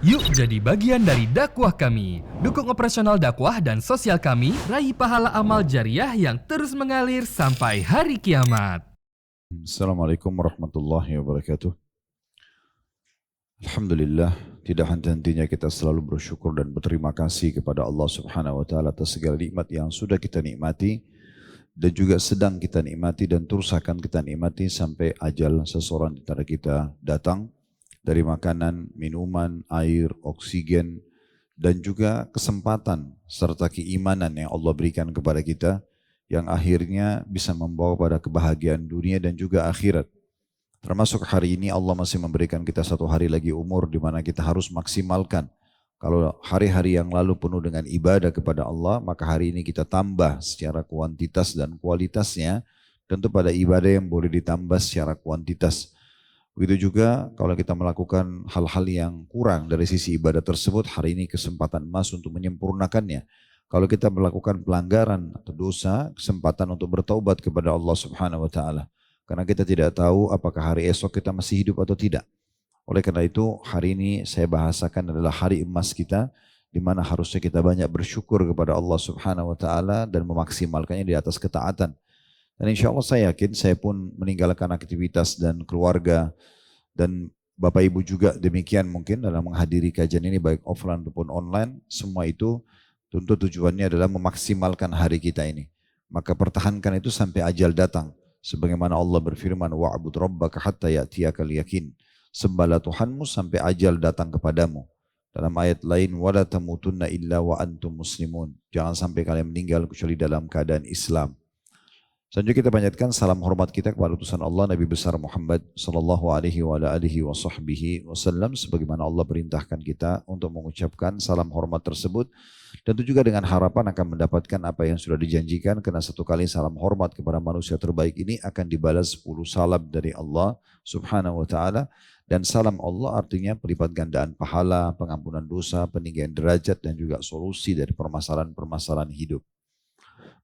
Yuk jadi bagian dari dakwah kami. Dukung operasional dakwah dan sosial kami, raih pahala amal jariah yang terus mengalir sampai hari kiamat. Assalamualaikum warahmatullahi wabarakatuh. Alhamdulillah, tidak henti-hentinya kita selalu bersyukur dan berterima kasih kepada Allah Subhanahu wa taala atas segala nikmat yang sudah kita nikmati dan juga sedang kita nikmati dan terus akan kita nikmati sampai ajal seseorang di antara kita datang, dari makanan, minuman, air, oksigen, dan juga kesempatan serta keimanan yang Allah berikan kepada kita yang akhirnya bisa membawa pada kebahagiaan dunia dan juga akhirat. Termasuk hari ini Allah masih memberikan kita satu hari lagi umur di mana kita harus maksimalkan. Kalau hari-hari yang lalu penuh dengan ibadah kepada Allah, maka hari ini kita tambah secara kuantitas dan kualitasnya. Tentu pada ibadah yang boleh ditambah secara kuantitas. Begitu juga kalau kita melakukan hal-hal yang kurang dari sisi ibadah tersebut, hari ini kesempatan emas untuk menyempurnakannya. Kalau kita melakukan pelanggaran atau dosa, kesempatan untuk bertaubat kepada Allah Subhanahu wa taala. Karena kita tidak tahu apakah hari esok kita masih hidup atau tidak. Oleh karena itu, hari ini saya bahasakan adalah hari emas kita, di mana harusnya kita banyak bersyukur kepada Allah Subhanahu wa taala dan memaksimalkannya di atas ketaatan. Dan insya Allah saya yakin saya pun meninggalkan aktivitas dan keluarga dan Bapak Ibu juga demikian mungkin dalam menghadiri kajian ini baik offline maupun online. Semua itu tentu tujuannya adalah memaksimalkan hari kita ini. Maka pertahankan itu sampai ajal datang. Sebagaimana Allah berfirman, wa'bud rabbaka hatta ya'tiyakal yakin. Sembahlah Tuhanmu sampai ajal datang kepadamu. Dalam ayat lain, wala tamutunna illa wa antum muslimun. Jangan sampai kalian meninggal kecuali dalam keadaan Islam. Selanjutnya kita panjatkan salam hormat kita kepada utusan Allah Nabi besar Muhammad sallallahu alaihi wa alihi wasallam sebagaimana Allah perintahkan kita untuk mengucapkan salam hormat tersebut, dan itu juga dengan harapan akan mendapatkan apa yang sudah dijanjikan, karena satu kali salam hormat kepada manusia terbaik ini akan dibalas 10 salam dari Allah Subhanahu wa taala, dan salam Allah artinya pelipat gandaan pahala, pengampunan dosa, peninggian derajat, dan juga solusi dari permasalahan-permasalahan hidup.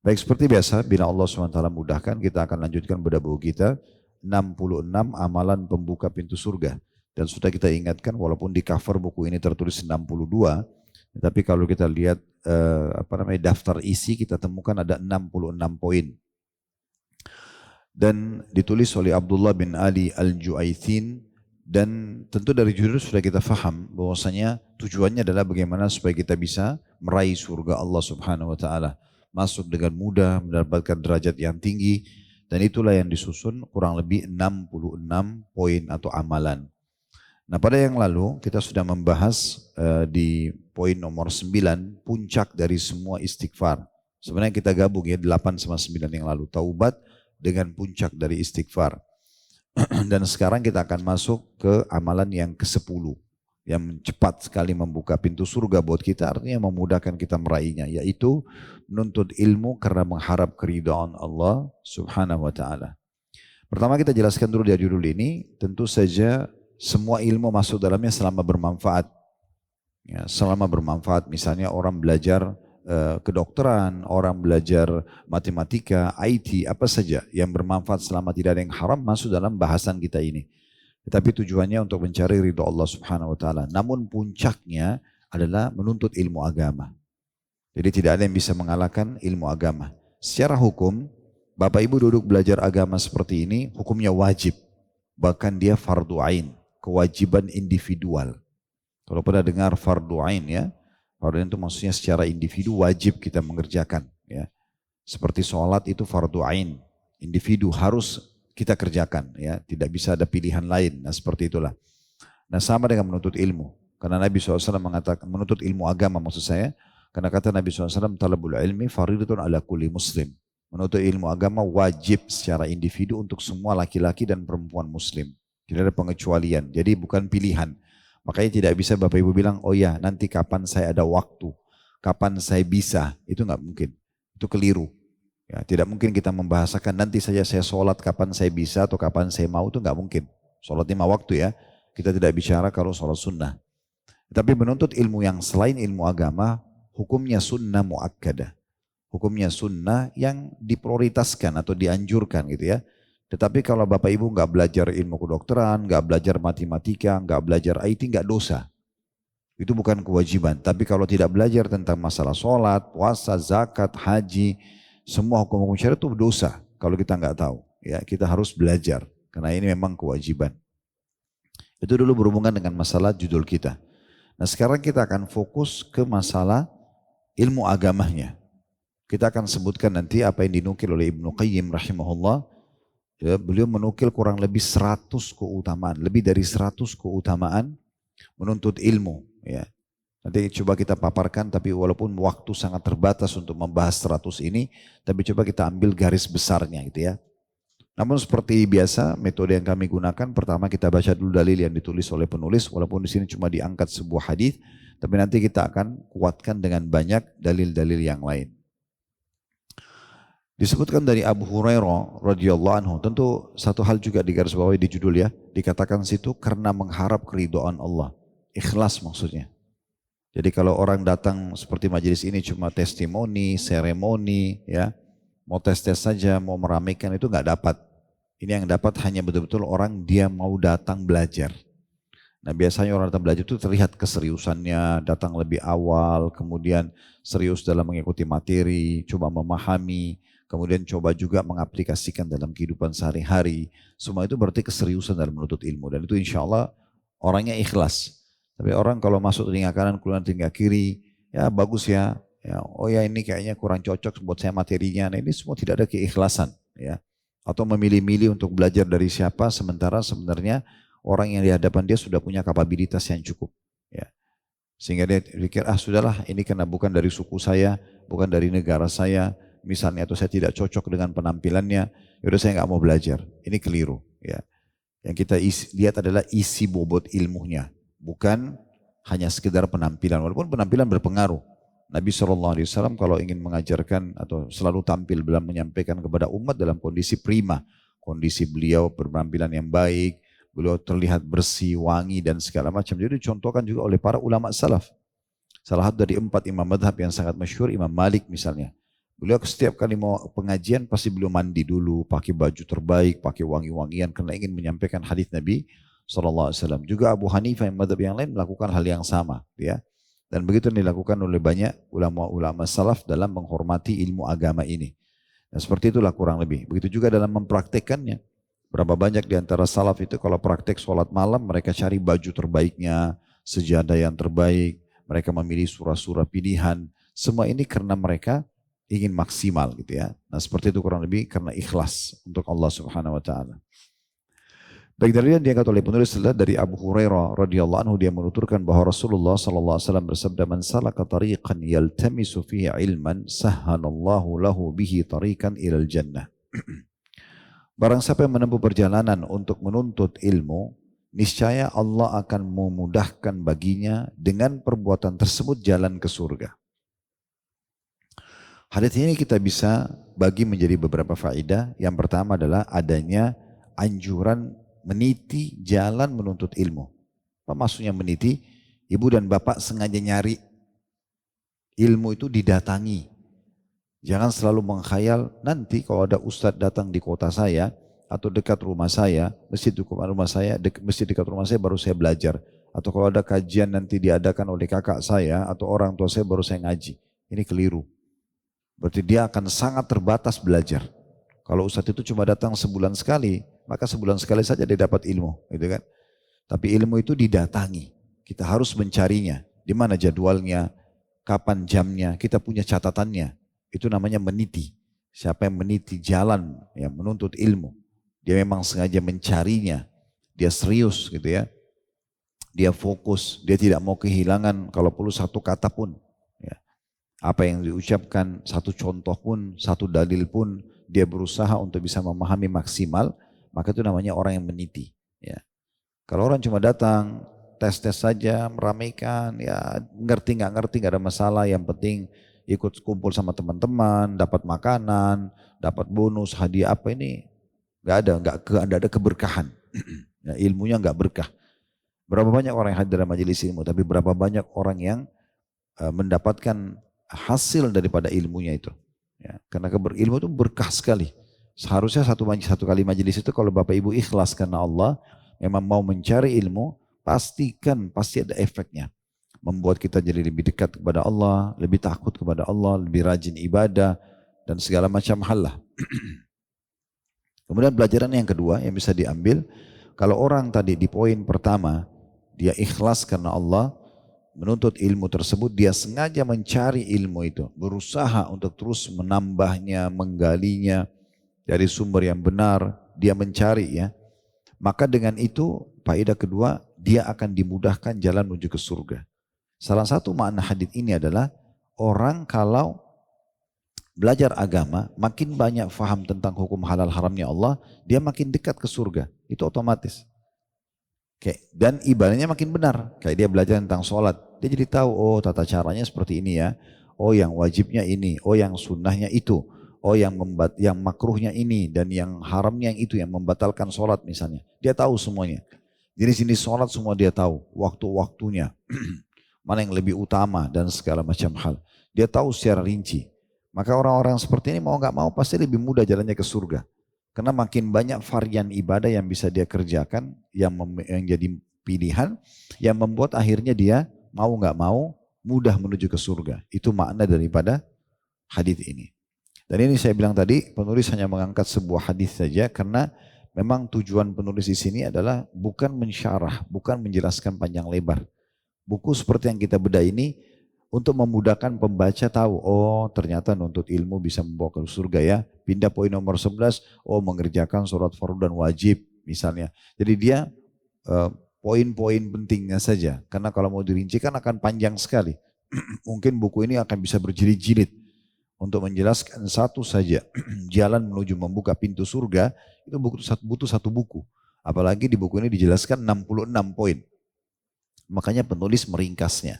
Baik, seperti biasa, bila Allah SWT mudahkan, kita akan lanjutkan bedah buku kita 66 amalan pembuka pintu surga. Dan sudah kita ingatkan, walaupun di cover buku ini tertulis 62, tapi kalau kita lihat daftar isi, kita temukan ada 66 poin. Dan ditulis oleh Abdullah bin Ali Al-Ju'aithin, dan tentu dari judul sudah kita faham bahwasanya tujuannya adalah bagaimana supaya kita bisa meraih surga Allah Subhanahu wa taala. Masuk dengan mudah, mendapatkan derajat yang tinggi, dan itulah yang disusun kurang lebih 66 poin atau amalan. Nah, pada yang lalu kita sudah membahas di poin nomor 9, puncak dari semua istighfar. Sebenarnya kita gabung ya 8 sama 9 yang lalu, taubat dengan puncak dari istighfar. Dan sekarang kita akan masuk ke amalan yang ke-10. Yang cepat sekali membuka pintu surga buat kita, artinya memudahkan kita meraihnya, yaitu menuntut ilmu karena mengharap keridhaan Allah Subhanahu wa taala. Pertama kita jelaskan dulu di judul ini, tentu saja semua ilmu masuk dalamnya selama bermanfaat. Ya, selama bermanfaat, misalnya orang belajar kedokteran, orang belajar matematika, IT, apa saja yang bermanfaat selama tidak ada yang haram masuk dalam bahasan kita ini. Tetapi tujuannya untuk mencari ridha Allah Subhanahu wa taala. Namun puncaknya adalah menuntut ilmu agama. Jadi tidak ada yang bisa mengalahkan ilmu agama. Secara hukum, Bapak Ibu duduk belajar agama seperti ini, hukumnya wajib. Bahkan dia fardu ain, kewajiban individual. Kalau pernah dengar fardu ain ya, fardu ain itu maksudnya secara individu wajib kita mengerjakan. Ya. Seperti sholat itu fardu ain, individu harus kita kerjakan, ya, tidak bisa ada pilihan lain. Nah, seperti itulah. Nah, sama dengan menuntut ilmu. Karena Nabi SAW mengatakan, menuntut ilmu agama maksud saya, karena kata Nabi SAW, talabul ilmi faridatun ala kulli muslim. Menuntut ilmu agama wajib secara individu untuk semua laki-laki dan perempuan muslim. Tidak ada pengecualian, jadi bukan pilihan. Makanya tidak bisa Bapak Ibu bilang, oh ya nanti kapan saya ada waktu, kapan saya bisa, itu nggak mungkin. Itu keliru. Ya, tidak mungkin kita membahasakan nanti saja saya sholat kapan saya bisa atau kapan saya mau, itu nggak mungkin. Sholat 5 waktu ya, kita tidak bicara kalau sholat sunnah. Tapi menuntut ilmu yang selain ilmu agama, hukumnya sunnah muakkadah. Hukumnya sunnah yang diprioritaskan atau dianjurkan gitu ya. Tetapi kalau Bapak Ibu nggak belajar ilmu kedokteran, nggak belajar matematika, nggak belajar IT, nggak dosa. Itu bukan kewajiban. Tapi kalau tidak belajar tentang masalah sholat, puasa, zakat, haji, semua hukum-hukum syariat itu dosa kalau kita nggak tahu. Ya, kita harus belajar karena ini memang kewajiban. Itu dulu berhubungan dengan masalah judul kita. Nah sekarang kita akan fokus ke masalah ilmu agamanya. Kita akan sebutkan nanti apa yang dinukil oleh Ibnu Qayyim rahimahullah. Ya, beliau menukil kurang lebih 100 keutamaan, lebih dari 100 keutamaan menuntut ilmu. Ya. Nanti coba kita paparkan, tapi walaupun waktu sangat terbatas untuk membahas 100 ini, tapi coba kita ambil garis besarnya gitu ya. Namun seperti biasa, metode yang kami gunakan, pertama kita baca dulu dalil yang ditulis oleh penulis, walaupun di sini cuma diangkat sebuah hadis, tapi nanti kita akan kuatkan dengan banyak dalil-dalil yang lain. Disebutkan dari Abu Hurairah radhiyallahu anhu, tentu satu hal juga digarisbawahi di judul ya, dikatakan situ karena mengharap keridhaan Allah, ikhlas maksudnya. Jadi kalau orang datang seperti majelis ini cuma testimoni, seremoni, ya, mau tes-tes saja, mau meramaikan itu nggak dapat. Ini yang dapat hanya betul-betul orang dia mau datang belajar. Nah biasanya orang datang belajar itu terlihat keseriusannya, datang lebih awal, kemudian serius dalam mengikuti materi, coba memahami, kemudian coba juga mengaplikasikan dalam kehidupan sehari-hari. Semua itu berarti keseriusan dalam menuntut ilmu. Dan itu insya Allah orangnya ikhlas. Tapi orang kalau masuk telinga kanan, keluar telinga kiri, ya bagus ya. Ya, oh ya ini kayaknya kurang cocok buat saya materinya. Nah ini semua tidak ada keikhlasan. Ya. Atau memilih-milih untuk belajar dari siapa, sementara sebenarnya orang yang di hadapan dia sudah punya kapabilitas yang cukup. Ya. Sehingga dia pikir, sudahlah ini karena bukan dari suku saya, bukan dari negara saya, misalnya, atau saya tidak cocok dengan penampilannya, yaudah saya nggak mau belajar. Ini keliru. Ya. Yang kita lihat adalah isi bobot ilmunya, bukan hanya sekedar penampilan. Walaupun penampilan berpengaruh. Nabi SAW kalau ingin mengajarkan atau selalu tampil dalam menyampaikan kepada umat dalam kondisi prima. Kondisi beliau berpenampilan yang baik, beliau terlihat bersih, wangi dan segala macam. Jadi dicontohkan juga oleh para ulama salaf. Salah satu dari 4 imam madhab yang sangat masyhur, Imam Malik misalnya. Beliau setiap kali mau pengajian pasti beliau mandi dulu, pakai baju terbaik, pakai wangi-wangian karena ingin menyampaikan hadis Nabi SAW. Juga Abu Hanifah yang madhab yang lain melakukan hal yang sama. Ya. Dan begitu dilakukan oleh banyak ulama-ulama salaf dalam menghormati ilmu agama ini. Dan seperti itulah kurang lebih. Begitu juga dalam mempraktekannya. Berapa banyak di antara salaf itu kalau praktek sholat malam mereka cari baju terbaiknya, sejadah yang terbaik, mereka memilih surah-surah pilihan. Semua ini karena mereka ingin maksimal gitu ya. Nah seperti itu kurang lebih karena ikhlas untuk Allah Subhanahu wa taala. Baik, dari yang diangkat oleh penulis adalah dari Abu Hurairah radhiyallahu anhu, dia menuturkan bahwa Rasulullah sallallahu alaihi wasallam bersabda, "Man salaka tariqan yaltamisu fihi ilman, sahhalallahu lahu bihi tariqan ilal jannah." Barang siapa yang menempuh perjalanan untuk menuntut ilmu, niscaya Allah akan memudahkan baginya dengan perbuatan tersebut jalan ke surga. Hadits ini kita bisa bagi menjadi beberapa faedah. Yang pertama adalah adanya anjuran meniti jalan menuntut ilmu. Apa maksudnya meniti? Ibu dan bapak sengaja nyari ilmu itu didatangi. Jangan selalu mengkhayal nanti kalau ada ustadz datang di kota saya atau dekat rumah saya, masjid dekat rumah saya baru saya belajar. Atau kalau ada kajian nanti diadakan oleh kakak saya atau orang tua saya baru saya ngaji. Ini keliru. Berarti dia akan sangat terbatas belajar. Kalau ustadz itu cuma datang sebulan sekali, maka sebulan sekali saja dia dapat ilmu, gitu kan? Tapi ilmu itu didatangi. Kita harus mencarinya. Di mana jadwalnya, kapan jamnya, kita punya catatannya. Itu namanya meniti. Siapa yang meniti jalan, yang menuntut ilmu, dia memang sengaja mencarinya. Dia serius, gitu ya. Dia fokus. Dia tidak mau kehilangan kalau perlu satu kata pun. Ya. Apa yang diucapkan, satu contoh pun, satu dalil pun, dia berusaha untuk bisa memahami maksimal, maka itu namanya orang yang meniti. Ya. Kalau orang cuma datang, tes-tes saja, meramaikan, ya ngerti nggak ada masalah, yang penting ikut kumpul sama teman-teman, dapat makanan, dapat bonus, hadiah apa ini, nggak ada keberkahan. Ya, ilmunya nggak berkah. Berapa banyak orang yang hadir dalam majelis ilmu, tapi berapa banyak orang yang mendapatkan hasil daripada ilmunya itu. Ya, karena ilmu itu berkah sekali. Seharusnya satu kali majelis itu kalau Bapak Ibu ikhlas karena Allah, memang mau mencari ilmu, pastikan pasti ada efeknya. membuat kita jadi lebih dekat kepada Allah, lebih takut kepada Allah, lebih rajin ibadah, dan segala macam hal lah. Kemudian pelajaran yang kedua yang bisa diambil, kalau orang tadi di poin pertama, dia ikhlas karena Allah, menuntut ilmu tersebut, dia sengaja mencari ilmu itu, berusaha untuk terus menambahnya, menggalinya dari sumber yang benar, dia mencari ya. Maka dengan itu, faedah kedua, dia akan dimudahkan jalan menuju ke surga. Salah satu makna hadits ini adalah, orang kalau belajar agama, makin banyak faham tentang hukum halal haramnya Allah, dia makin dekat ke surga. Itu otomatis. Dan ibadahnya makin benar. Kayak dia belajar tentang sholat, dia jadi tahu, oh tata caranya seperti ini ya. Oh yang wajibnya ini, oh yang sunnahnya itu. Oh yang makruhnya ini, dan yang haramnya yang itu, yang membatalkan sholat misalnya. Dia tahu semuanya. Jenis-jenis sholat semua dia tahu, waktu-waktunya, mana yang lebih utama dan segala macam hal. Dia tahu secara rinci. Maka orang-orang seperti ini mau gak mau pasti lebih mudah jalannya ke surga. Karena makin banyak varian ibadah yang bisa dia kerjakan, yang jadi pilihan, yang membuat akhirnya dia mau gak mau mudah menuju ke surga. Itu makna daripada hadis ini. Dan ini saya bilang tadi, penulis hanya mengangkat sebuah hadis saja karena memang tujuan penulis di sini adalah bukan mensyarah, bukan menjelaskan panjang lebar. Buku seperti yang kita bedah ini untuk memudahkan pembaca tahu, oh ternyata nuntut ilmu bisa membawa ke surga ya. Pindah poin nomor 11, oh mengerjakan sholat fardu dan wajib misalnya. Jadi dia poin-poin pentingnya saja. Karena kalau mau dirincikan akan panjang sekali. Mungkin buku ini akan bisa berjilid-jilid. Untuk menjelaskan satu saja jalan menuju membuka pintu surga, itu butuh satu buku. Apalagi di buku ini dijelaskan 66 poin. Makanya penulis meringkasnya.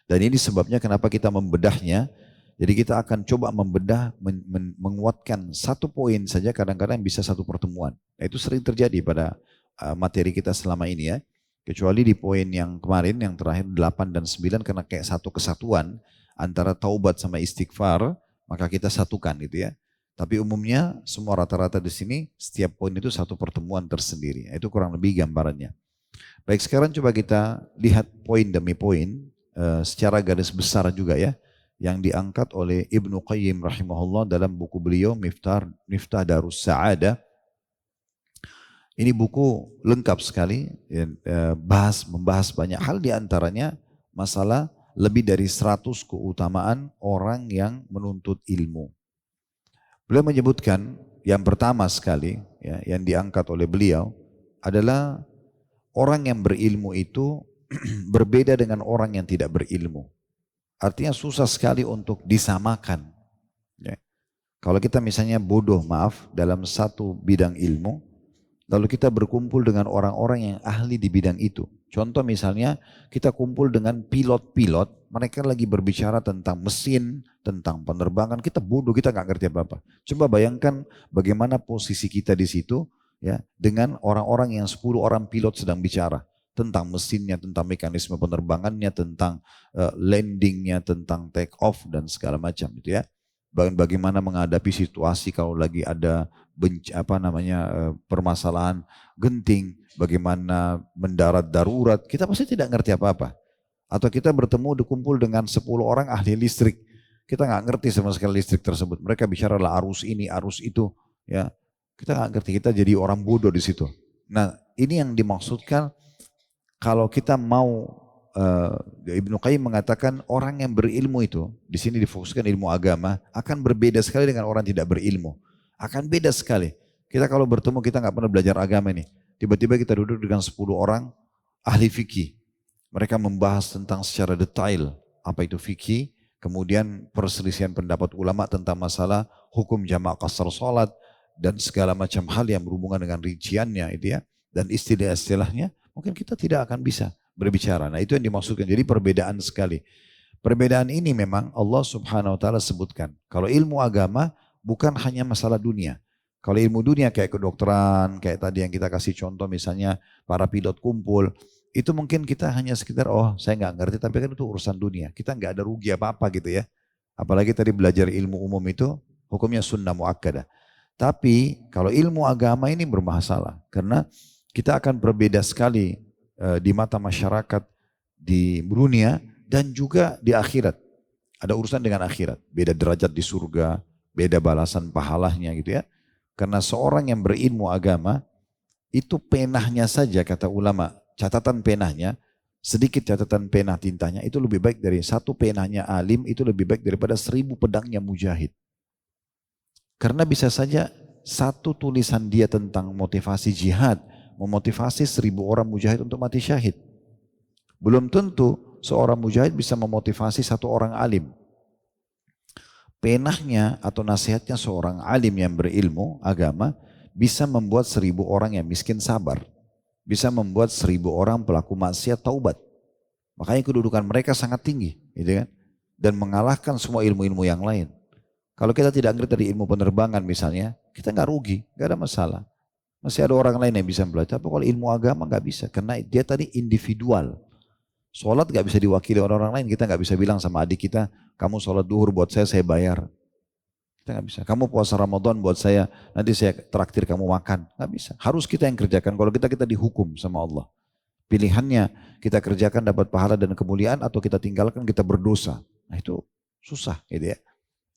Dan ini sebabnya kenapa kita membedahnya. Jadi kita akan coba membedah, menguatkan satu poin saja, kadang-kadang bisa satu pertemuan. Nah, itu sering terjadi pada materi kita selama ini ya. Kecuali di poin yang kemarin, yang terakhir 8 dan 9, karena kayak satu kesatuan antara taubat sama istighfar, maka kita satukan gitu ya. Tapi umumnya semua rata-rata di sini, setiap poin itu satu pertemuan tersendiri. Itu kurang lebih gambarannya. Baik, sekarang coba kita lihat poin demi poin, secara garis besar juga ya, yang diangkat oleh Ibnu Qayyim rahimahullah dalam buku beliau Miftah Darus Sa'adah. Ini buku lengkap sekali, membahas banyak hal, diantaranya masalah lebih dari 100 keutamaan orang yang menuntut ilmu. Beliau menyebutkan yang pertama sekali ya, yang diangkat oleh beliau adalah orang yang berilmu itu berbeda dengan orang yang tidak berilmu. Artinya susah sekali untuk disamakan. Ya. Kalau kita misalnya bodoh, dalam satu bidang ilmu, lalu kita berkumpul dengan orang-orang yang ahli di bidang itu. Contoh misalnya kita kumpul dengan pilot-pilot, mereka lagi berbicara tentang mesin, tentang penerbangan, kita bodoh, kita nggak ngerti apa-apa. Coba bayangkan bagaimana posisi kita di situ ya, dengan orang-orang yang 10 orang pilot sedang bicara tentang mesinnya, tentang mekanisme penerbangannya, tentang landingnya, tentang take off dan segala macam itu ya. Bagaimana menghadapi situasi kalau lagi ada permasalahan genting, bagaimana mendarat darurat, kita pasti tidak ngerti apa-apa. Atau kita bertemu dikumpul dengan 10 orang ahli listrik, kita nggak ngerti sama sekali listrik tersebut. Mereka bicara lah arus ini, arus itu, ya kita nggak ngerti, kita jadi orang bodoh di situ. Nah ini yang dimaksudkan kalau kita mau. Ibnu Qayyim mengatakan orang yang berilmu itu, di sini difokuskan ilmu agama, akan berbeda sekali dengan orang tidak berilmu. Akan beda sekali. Kita kalau bertemu, kita nggak pernah belajar agama nih. Tiba-tiba kita duduk dengan 10 orang ahli fikih. Mereka membahas tentang secara detail apa itu fikih, kemudian perselisihan pendapat ulama tentang masalah hukum jamaah qasar salat dan segala macam hal yang berhubungan dengan rinciannya itu ya, dan istilah-istilahnya, mungkin kita tidak akan bisa berbicara. Nah itu yang dimaksudkan. Jadi perbedaan sekali. Perbedaan ini memang Allah subhanahu wa ta'ala sebutkan. Kalau ilmu agama bukan hanya masalah dunia. Kalau ilmu dunia kayak kedokteran, kayak tadi yang kita kasih contoh misalnya para pilot kumpul. Itu mungkin kita hanya sekitar, oh saya nggak ngerti, tapi kan itu urusan dunia. Kita nggak ada rugi apa-apa gitu ya. Apalagi tadi belajar ilmu umum itu hukumnya sunnah muakkadah. Tapi kalau ilmu agama ini bermasalah. Karena kita akan berbeda sekali di mata masyarakat di dunia dan juga di akhirat. Ada urusan dengan akhirat, beda derajat di surga, beda balasan pahalanya gitu ya. Karena seorang yang berilmu agama, itu penahnya saja kata ulama, catatan penahnya, sedikit catatan penah tintanya itu lebih baik dari satu penahnya alim, itu lebih baik daripada 1000 pedangnya mujahid. Karena bisa saja satu tulisan dia tentang motivasi jihad, memotivasi 1000 orang mujahid untuk mati syahid. Belum tentu seorang mujahid bisa memotivasi satu orang alim. Penahnya atau nasihatnya seorang alim yang berilmu agama bisa membuat 1000 orang yang miskin sabar. Bisa membuat 1000 orang pelaku maksiat taubat. Makanya kedudukan mereka sangat tinggi, gitu kan? Dan mengalahkan semua ilmu-ilmu yang lain. Kalau kita tidak ngerti dari ilmu penerbangan misalnya, kita nggak rugi, nggak ada masalah. Masih ada orang lain yang bisa belajar. Tapi kalau ilmu agama nggak bisa, karena dia tadi individual. Sholat nggak bisa diwakili orang-orang lain. Kita nggak bisa bilang sama adik kita, kamu sholat duhur buat saya bayar. Kita nggak bisa. Kamu puasa Ramadan buat saya, nanti saya traktir kamu makan. Nggak bisa. Harus kita yang kerjakan. Kalau kita dihukum sama Allah. Pilihannya kita kerjakan dapat pahala dan kemuliaan, atau kita tinggalkan kita berdosa. Nah itu susah gitu ya.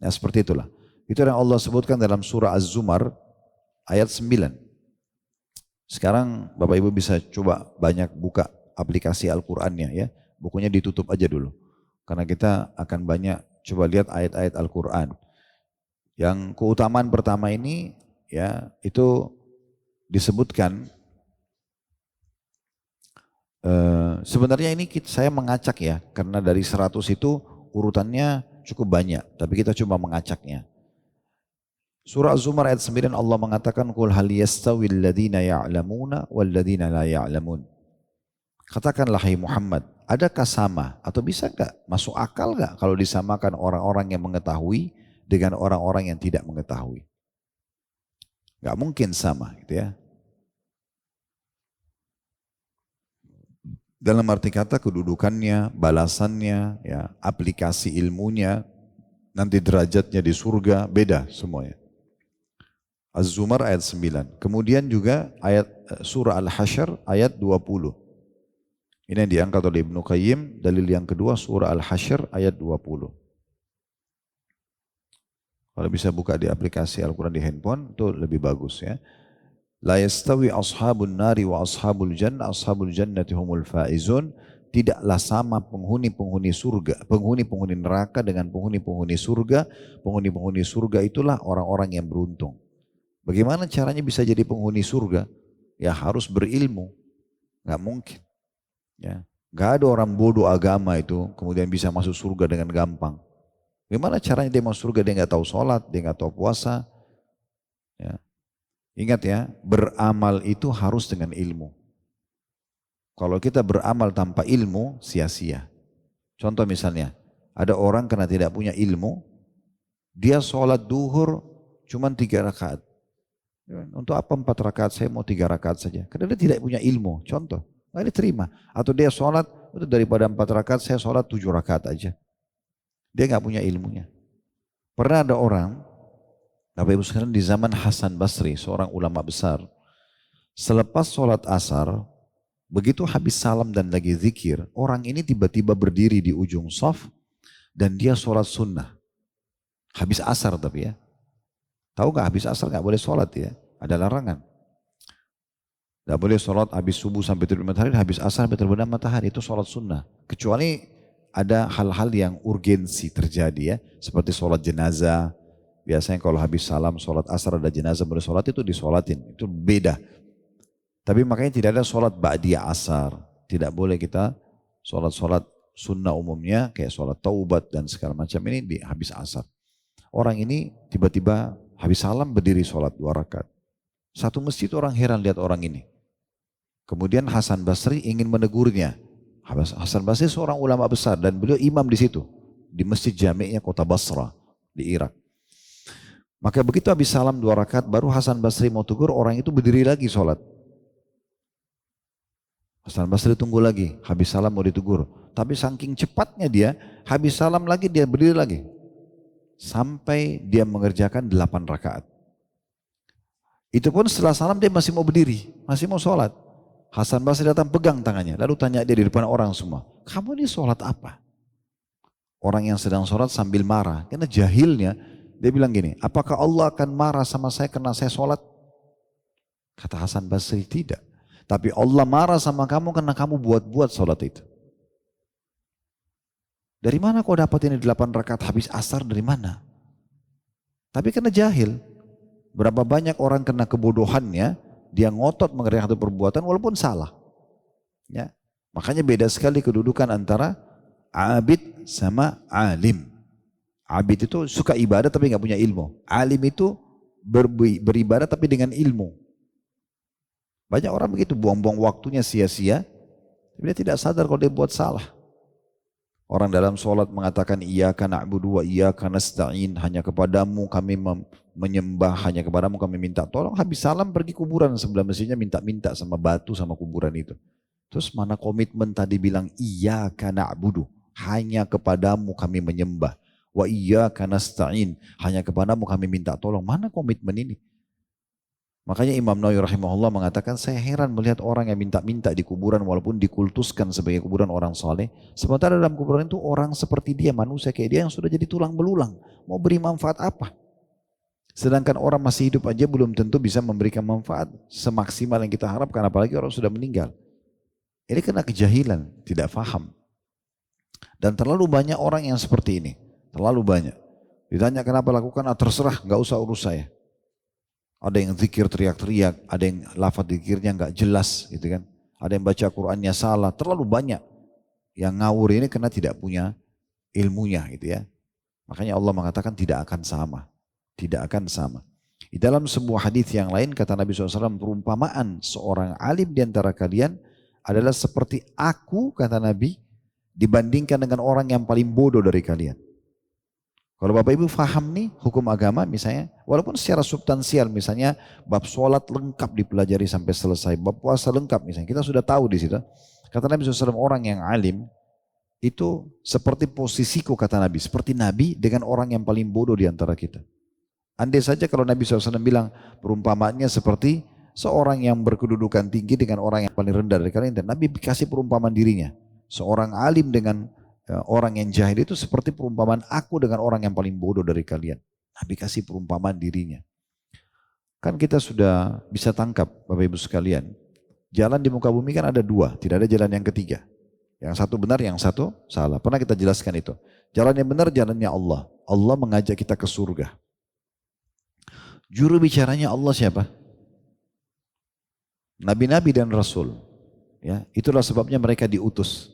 Nah seperti itulah. Itu yang Allah sebutkan dalam surah Az-Zumar ayat 9. Sekarang Bapak Ibu bisa coba banyak buka aplikasi Al-Qur'annya ya. Bukunya ditutup aja dulu. Karena kita akan banyak coba lihat ayat-ayat Al-Qur'an. Yang keutamaan pertama ini ya itu disebutkan sebenarnya ini saya mengacak ya. Karena dari 100 itu urutannya cukup banyak. Tapi kita cuma mengacaknya. Surah Az-Zumar ayat 9 Allah mengatakan qul hal yastawil ladzina ya'lamuna wal ladzina la ya'lamun. Katakanlah hai Muhammad, adakah sama atau bisa enggak masuk akal enggak kalau disamakan orang-orang yang mengetahui dengan orang-orang yang tidak mengetahui? Enggak mungkin sama gitu ya. Dalam arti kata kedudukannya, balasannya, ya, aplikasi ilmunya, nanti derajatnya di surga beda semuanya. Az-Zumar ayat 9. Kemudian juga ayat surah Al-Hasyr ayat 20. Ini yang diangkat oleh Ibnu Qayyim, dalil yang kedua surah Al-Hasyr ayat 20. Kalau bisa buka di aplikasi Al-Quran di handphone itu lebih bagus ya. La yastawi ashabun nari wa ashabul jannati humul faizun. Tidaklah sama penghuni-penghuni surga, penghuni-penghuni neraka dengan penghuni-penghuni surga. Penghuni-penghuni surga itulah orang-orang yang beruntung. Bagaimana caranya bisa jadi penghuni surga? Ya harus berilmu. Gak mungkin. Ya, gak ada orang bodoh agama itu kemudian bisa masuk surga dengan gampang. Bagaimana caranya dia masuk surga? Dia gak tahu sholat, dia gak tahu puasa. Ya. Ingat ya, beramal itu harus dengan ilmu. Kalau kita beramal tanpa ilmu, sia-sia. Contoh misalnya, ada orang karena tidak punya ilmu, dia sholat duhur cuma 3 rakaat. Untuk apa 4 rakaat? Saya mau 3 rakaat saja. Karena dia tidak punya ilmu, contoh. Nah, dia terima. Atau dia sholat, itu daripada 4 rakaat, saya sholat 7 rakaat aja. Dia nggak punya ilmunya. Pernah ada orang, Bapak Ibu sekalian, di zaman Hasan Basri, seorang ulama besar, selepas sholat asar, begitu habis salam dan lagi zikir, orang ini tiba-tiba berdiri di ujung shaf dan dia sholat sunnah. Habis asar tapi ya. Tahu gak habis asar gak boleh sholat ya, ada larangan. Gak boleh sholat habis subuh sampai terbit matahari, habis asar sampai terbenam matahari, itu sholat sunnah. Kecuali ada hal-hal yang urgensi terjadi ya, seperti sholat jenazah. Biasanya kalau habis salam sholat asar ada jenazah boleh sholat, itu disolatin, itu beda. Tapi makanya tidak ada sholat ba'diyah asar. Tidak boleh kita sholat-sholat sunnah umumnya kayak sholat taubat dan segala macam ini di habis asar. Orang ini tiba-tiba habis salam berdiri sholat 2 rakaat. Satu masjid orang heran lihat orang ini. Kemudian Hasan Basri ingin menegurnya. Hasan Basri seorang ulama besar dan beliau imam di situ. Di masjid jami'nya kota Basra di Irak. Maka begitu habis salam 2 rakaat baru Hasan Basri mau tegur, orang itu berdiri lagi sholat. Hasan Basri tunggu lagi, habis salam mau ditegur. Tapi saking cepatnya dia, habis salam lagi dia berdiri lagi. Sampai dia mengerjakan 8 rakaat. Itu pun setelah salam dia masih mau berdiri, masih mau sholat. Hasan Basri datang pegang tangannya, lalu tanya dia di depan orang semua, kamu ini sholat apa? Orang yang sedang sholat sambil marah. Karena jahilnya, dia bilang gini, apakah Allah akan marah sama saya karena saya sholat? Kata Hasan Basri, tidak. Tapi Allah marah sama kamu karena kamu buat-buat sholat itu. Dari mana kau dapat ini 8 rakaat habis asar, dari mana? Tapi karena jahil. Berapa banyak orang kena kebodohannya, dia ngotot mengerjakan satu perbuatan walaupun salah. Ya. Makanya beda sekali kedudukan antara abid sama alim. Abid itu suka ibadah tapi nggak punya ilmu. Alim itu beribadah tapi dengan ilmu. Banyak orang begitu, buang-buang waktunya sia-sia, tapi dia tidak sadar kalau dia buat salah. Orang dalam sholat mengatakan iyyaka na'budu wa iyyaka nasta'in, hanya kepadamu kami menyembah, hanya kepadamu kami minta tolong. Habis salam pergi kuburan sebelah masjidnya minta-minta sama batu sama kuburan itu. Terus mana komitmen tadi bilang iyyaka na'budu, hanya kepadamu kami menyembah, wa iyyaka nasta'in, hanya kepadamu kami minta tolong. Mana komitmen ini? Makanya Imam Nawawi rahimahullah mengatakan, saya heran melihat orang yang minta-minta di kuburan walaupun dikultuskan sebagai kuburan orang saleh. Sementara dalam kuburan itu orang seperti dia, manusia kayak dia yang sudah jadi tulang belulang. Mau beri manfaat apa? Sedangkan orang masih hidup aja belum tentu bisa memberikan manfaat semaksimal yang kita harapkan, apalagi orang sudah meninggal. Ini kena kejahilan, tidak faham. Dan terlalu banyak orang yang seperti ini. Terlalu banyak. Ditanya kenapa lakukan, terserah, gak usah urus saya. Ada yang zikir teriak-teriak, ada yang lafaz zikirnya nggak jelas gitu kan. Ada yang baca Qur'annya salah, terlalu banyak. Yang ngawur ini karena tidak punya ilmunya gitu ya. Makanya Allah mengatakan tidak akan sama. Tidak akan sama. Di dalam sebuah hadis yang lain kata Nabi SAW, perumpamaan seorang alim di antara kalian adalah seperti aku, kata Nabi, dibandingkan dengan orang yang paling bodoh dari kalian. Kalau Bapak Ibu faham nih hukum agama misalnya, walaupun secara substansial misalnya bab sholat lengkap dipelajari sampai selesai, bab puasa lengkap misalnya, kita sudah tahu di situ. Kata Nabi SAW, orang yang alim itu seperti posisiku, kata Nabi, seperti Nabi dengan orang yang paling bodoh di antara kita. Andai saja kalau Nabi SAW bilang perumpamaannya seperti seorang yang berkedudukan tinggi dengan orang yang paling rendah dari kalian, dan Nabi kasih perumpamaan dirinya. Seorang alim dengan orang yang jahil itu seperti perumpamaan aku dengan orang yang paling bodoh dari kalian. Nabi kasih perumpamaan dirinya. Kan kita sudah bisa tangkap Bapak Ibu sekalian. Jalan di muka bumi kan ada dua, tidak ada jalan yang ketiga. Yang satu benar, yang satu salah. Pernah kita jelaskan itu. Jalan yang benar jalannya Allah. Allah mengajak kita ke surga. Juru bicaranya Allah siapa? Nabi-nabi dan Rasul. Ya, itulah sebabnya mereka diutus.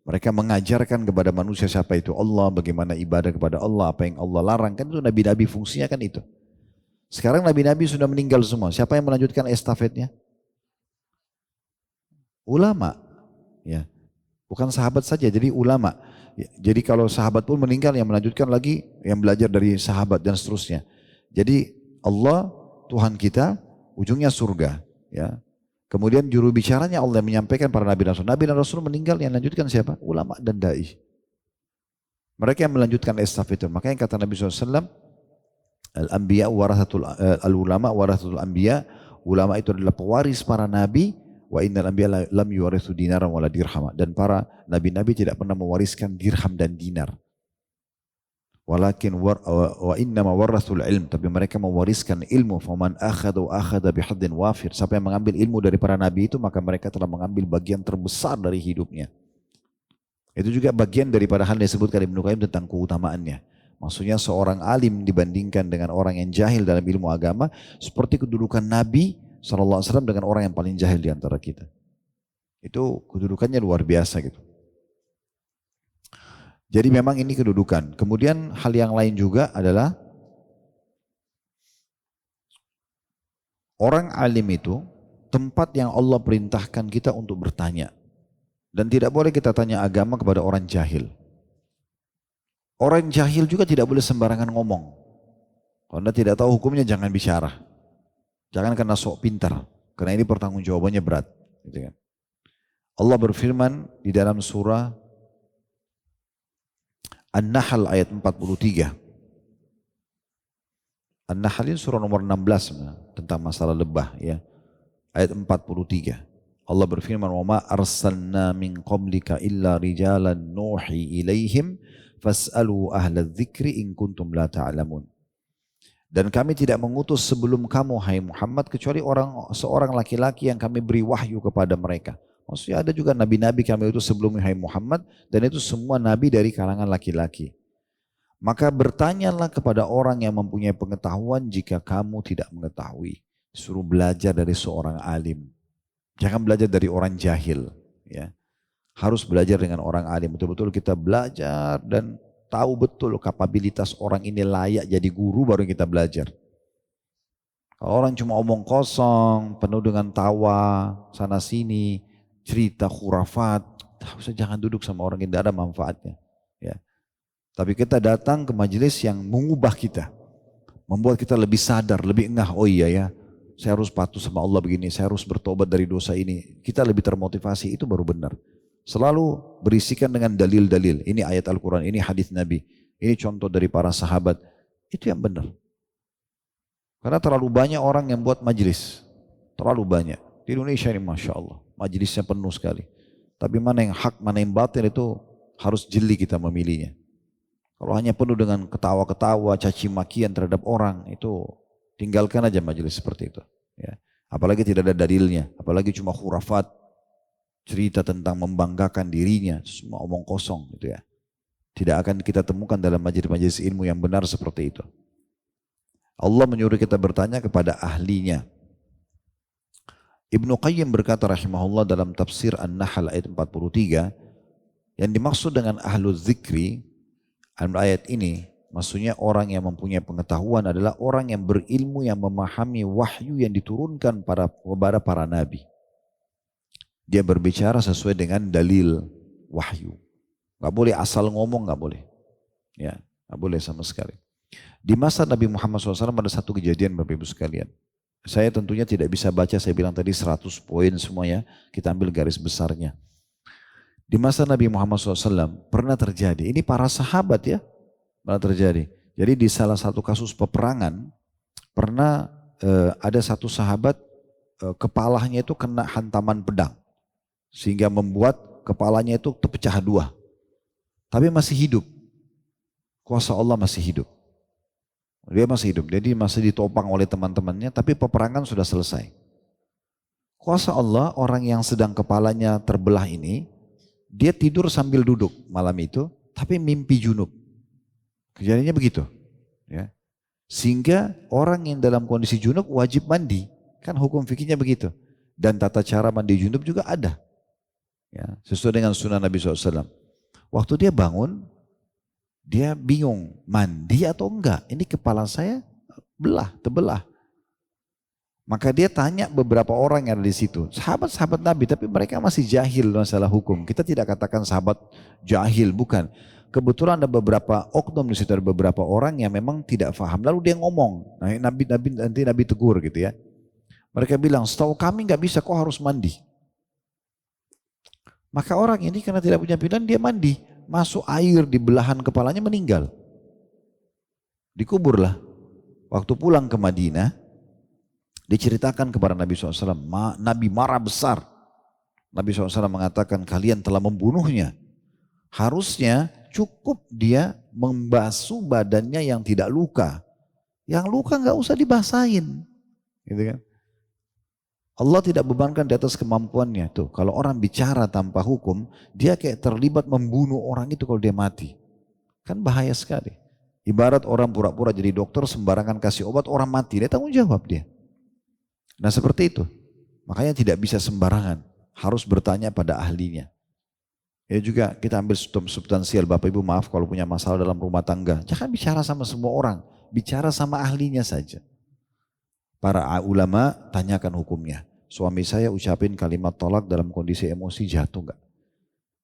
Mereka mengajarkan kepada manusia siapa itu Allah, bagaimana ibadah kepada Allah, apa yang Allah larang. Kan itu nabi-nabi fungsinya kan itu. Sekarang nabi-nabi sudah meninggal semua. Siapa yang melanjutkan estafetnya? Ulama. Ya. Bukan sahabat saja, jadi ulama. Ya, jadi kalau sahabat pun meninggal, yang melanjutkan lagi yang belajar dari sahabat dan seterusnya. Jadi Allah, Tuhan kita, ujungnya surga. Ya. Kemudian juru bicaranya Allah yang menyampaikan para nabi dan rasul. Nabi dan rasul meninggal, yang lanjutkan siapa? Ulama dan dai. Mereka yang melanjutkan estafet itu. Makanya kata Nabi SAW, al-anbiya warathatul al-ulama warathatul anbiya. Ulama itu adalah pewaris para nabi. Wa innal anbiya lam yuwarithu dinaran wala dirham. Dan para nabi-nabi tidak pernah mewariskan dirham dan dinar. Walakin wa innama warathul ilm, tapi mereka mewariskan ilmu. Faman akhadha bihaddin wafir. Siapa yang mengambil ilmu dari para nabi itu, maka mereka telah mengambil bagian terbesar dari hidupnya. Itu juga bagian daripada hal yang disebutkan Ibnu Qayyim tentang keutamaannya. Maksudnya seorang alim dibandingkan dengan orang yang jahil dalam ilmu agama seperti kedudukan Nabi SAW dengan orang yang paling jahil di antara kita. Itu kedudukannya luar biasa gitu. Jadi memang ini kedudukan. Kemudian hal yang lain juga adalah orang alim itu tempat yang Allah perintahkan kita untuk bertanya. Dan tidak boleh kita tanya agama kepada orang jahil. Orang jahil juga tidak boleh sembarangan ngomong. Kalau Anda tidak tahu hukumnya jangan bicara. Jangan karena sok pintar. Karena ini pertanggungjawabannya berat. Gitu kan. Allah berfirman di dalam surah An-Nahl ayat 43. An-Nahl ini surah nomor 16 tentang masalah lebah ya. Ayat 43. Allah berfirman, "Wa ma arsalna min qablika illa rijalan nuhi ilaihim Fas'alu ahla dzikri in kuntum la ta'lamun. Dan kami tidak mengutus sebelum kamu, hai Muhammad, kecuali seorang laki-laki yang kami beri wahyu kepada mereka. Maksudnya ada juga nabi-nabi kami utus sebelum hai Muhammad, dan itu semua nabi dari kalangan laki-laki. Maka bertanyalah kepada orang yang mempunyai pengetahuan jika kamu tidak mengetahui. Suruh belajar dari seorang alim. Jangan belajar dari orang jahil. Ya. Harus belajar dengan orang alim. Betul-betul kita belajar dan tahu betul kapabilitas orang ini layak jadi guru, baru kita belajar. Kalau orang cuma omong kosong, penuh dengan tawa, sana sini, cerita khurafat, jangan duduk sama orang yang tidak ada manfaatnya. Ya. Tapi kita datang ke majelis yang mengubah kita, membuat kita lebih sadar, lebih engah, oh iya ya, saya harus patuh sama Allah begini, saya harus bertobat dari dosa ini. Kita lebih termotivasi, itu baru benar. Selalu berisikan dengan dalil-dalil. Ini ayat Al-Quran, ini hadis Nabi, ini contoh dari para sahabat. Itu yang benar. Karena terlalu banyak orang yang buat majelis. Terlalu banyak. Di Indonesia ini Masya Allah, majelisnya penuh sekali. Tapi mana yang hak, mana yang batil, itu harus jeli kita memilihnya. Kalau hanya penuh dengan ketawa-ketawa, caci makian terhadap orang, itu tinggalkan aja majelis seperti itu. Ya. Apalagi tidak ada dalilnya, apalagi cuma khurafat, cerita tentang membanggakan dirinya, semua omong kosong gitu ya. Tidak akan kita temukan dalam majelis-majelis ilmu yang benar seperti itu. Allah menyuruh kita bertanya kepada ahlinya. Ibnu Qayyim berkata rahimahullah dalam tafsir An-Nahl ayat 43, yang dimaksud dengan ahlu zikri dalam ayat ini, maksudnya orang yang mempunyai pengetahuan adalah orang yang berilmu, yang memahami wahyu yang diturunkan kepada para nabi. Dia berbicara sesuai dengan dalil wahyu. Gak boleh asal ngomong, gak boleh. Ya, gak boleh sama sekali. Di masa Nabi Muhammad SAW ada satu kejadian Bapak Ibu sekalian. Saya tentunya tidak bisa baca, saya bilang tadi 100 poin semuanya, kita ambil garis besarnya. Di masa Nabi Muhammad SAW pernah terjadi, ini para sahabat ya, pernah terjadi. Jadi di salah satu kasus peperangan, pernah ada satu sahabat kepalanya itu kena hantaman pedang. Sehingga membuat kepalanya itu terpecah dua. Tapi masih hidup. Kuasa Allah masih hidup. Dia masih hidup. Jadi masih ditopang oleh teman-temannya, tapi peperangan sudah selesai. Kuasa Allah, orang yang sedang kepalanya terbelah ini, dia tidur sambil duduk malam itu, tapi mimpi junub. Kejadiannya begitu. Ya. Sehingga orang yang dalam kondisi junub wajib mandi. Kan hukum fikihnya begitu. Dan tata cara mandi junub juga ada. Ya, sesuai dengan sunnah Nabi SAW. Waktu dia bangun, dia bingung mandi atau enggak. Ini kepala saya terbelah. Maka dia tanya beberapa orang yang ada di situ. Sahabat-sahabat Nabi, tapi mereka masih jahil masalah hukum. Kita tidak katakan sahabat jahil, bukan. Kebetulan ada beberapa oknum di situ, ada beberapa orang yang memang tidak paham. Lalu dia ngomong, nanti Nabi tegur gitu ya. Mereka bilang, setahu kami nggak bisa, kok harus mandi. Maka orang ini karena tidak punya pilihan, dia mandi. Masuk air di belahan kepalanya, meninggal. Dikuburlah. Waktu pulang ke Madinah, diceritakan kepada Nabi SAW. Nabi marah besar. Nabi SAW mengatakan, kalian telah membunuhnya. Harusnya cukup dia membasuh badannya yang tidak luka. Yang luka nggak usah dibasahin. Gitu kan? Allah tidak bebankan di atas kemampuannya. Tuh, kalau orang bicara tanpa hukum, dia kayak terlibat membunuh orang itu kalau dia mati. Kan bahaya sekali. Ibarat orang pura-pura jadi dokter, sembarangan kasih obat, orang mati, dia tanggung jawab dia. Nah seperti itu. Makanya tidak bisa sembarangan. Harus bertanya pada ahlinya. Ya juga kita ambil substansial, Bapak Ibu maaf kalau punya masalah dalam rumah tangga. Jangan bicara sama semua orang. Bicara sama ahlinya saja. Para ulama tanyakan hukumnya. Suami saya ucapin kalimat tolak dalam kondisi emosi, jatuh enggak?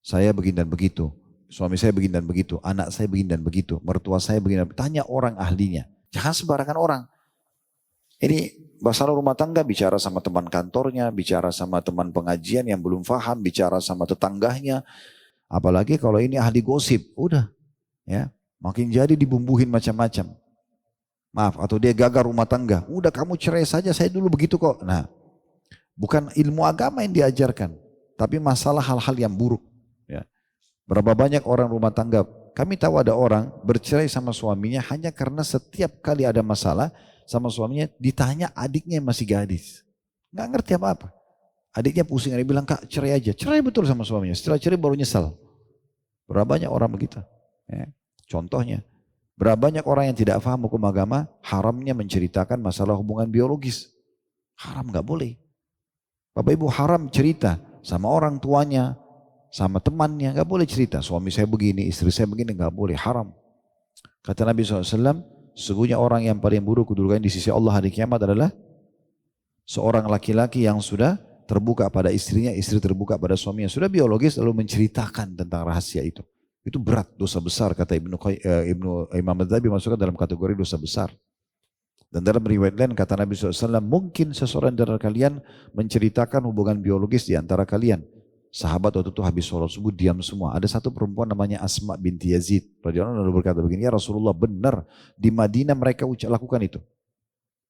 Saya begini dan begitu. Suami saya begini dan begitu. Anak saya begini dan begitu. Mertua saya begini dan begitu. Tanya orang ahlinya. Jangan sembarangan orang. Ini masalah rumah tangga, bicara sama teman kantornya, bicara sama teman pengajian yang belum paham, bicara sama tetangganya. Apalagi kalau ini ahli gosip. Udah. Ya, makin jadi dibumbuhin macam-macam. Maaf, atau dia gagal rumah tangga. Udah kamu cerai saja, saya dulu begitu kok. Nah, bukan ilmu agama yang diajarkan, tapi masalah hal-hal yang buruk. Ya. Berapa banyak orang rumah tangga Kami tahu ada orang bercerai sama suaminya hanya karena setiap kali ada masalah sama suaminya ditanya adiknya yang masih gadis. Nggak ngerti apa-apa. Adiknya pusing, dia bilang, kak cerai aja. Cerai betul sama suaminya, setelah cerai baru nyesal. Berapa banyak orang begitu? Ya. Contohnya, berapa banyak orang yang tidak paham hukum agama, haramnya menceritakan masalah hubungan biologis. Haram nggak boleh. Bapak ibu haram cerita sama orang tuanya, sama temannya, nggak boleh cerita. Suami saya begini, istri saya begini, nggak boleh, haram. Kata Nabi SAW, sesungguhnya orang yang paling buruk kedudukannya di sisi Allah hari kiamat adalah seorang laki-laki yang sudah terbuka pada istrinya, istri terbuka pada suaminya. Sudah biologis lalu menceritakan tentang rahasia itu. Itu berat, dosa besar, kata Imam Adzabi masukkan dalam kategori dosa besar. Dan dalam riwayat lain kata Nabi SAW, mungkin seseorang dari kalian menceritakan hubungan biologis di antara kalian. Sahabat waktu itu habis sholat subuh diam semua. Ada satu perempuan namanya Asma binti Yazid. Radhiyallahu anha berkata begini, ya Rasulullah benar di Madinah mereka lakukan itu.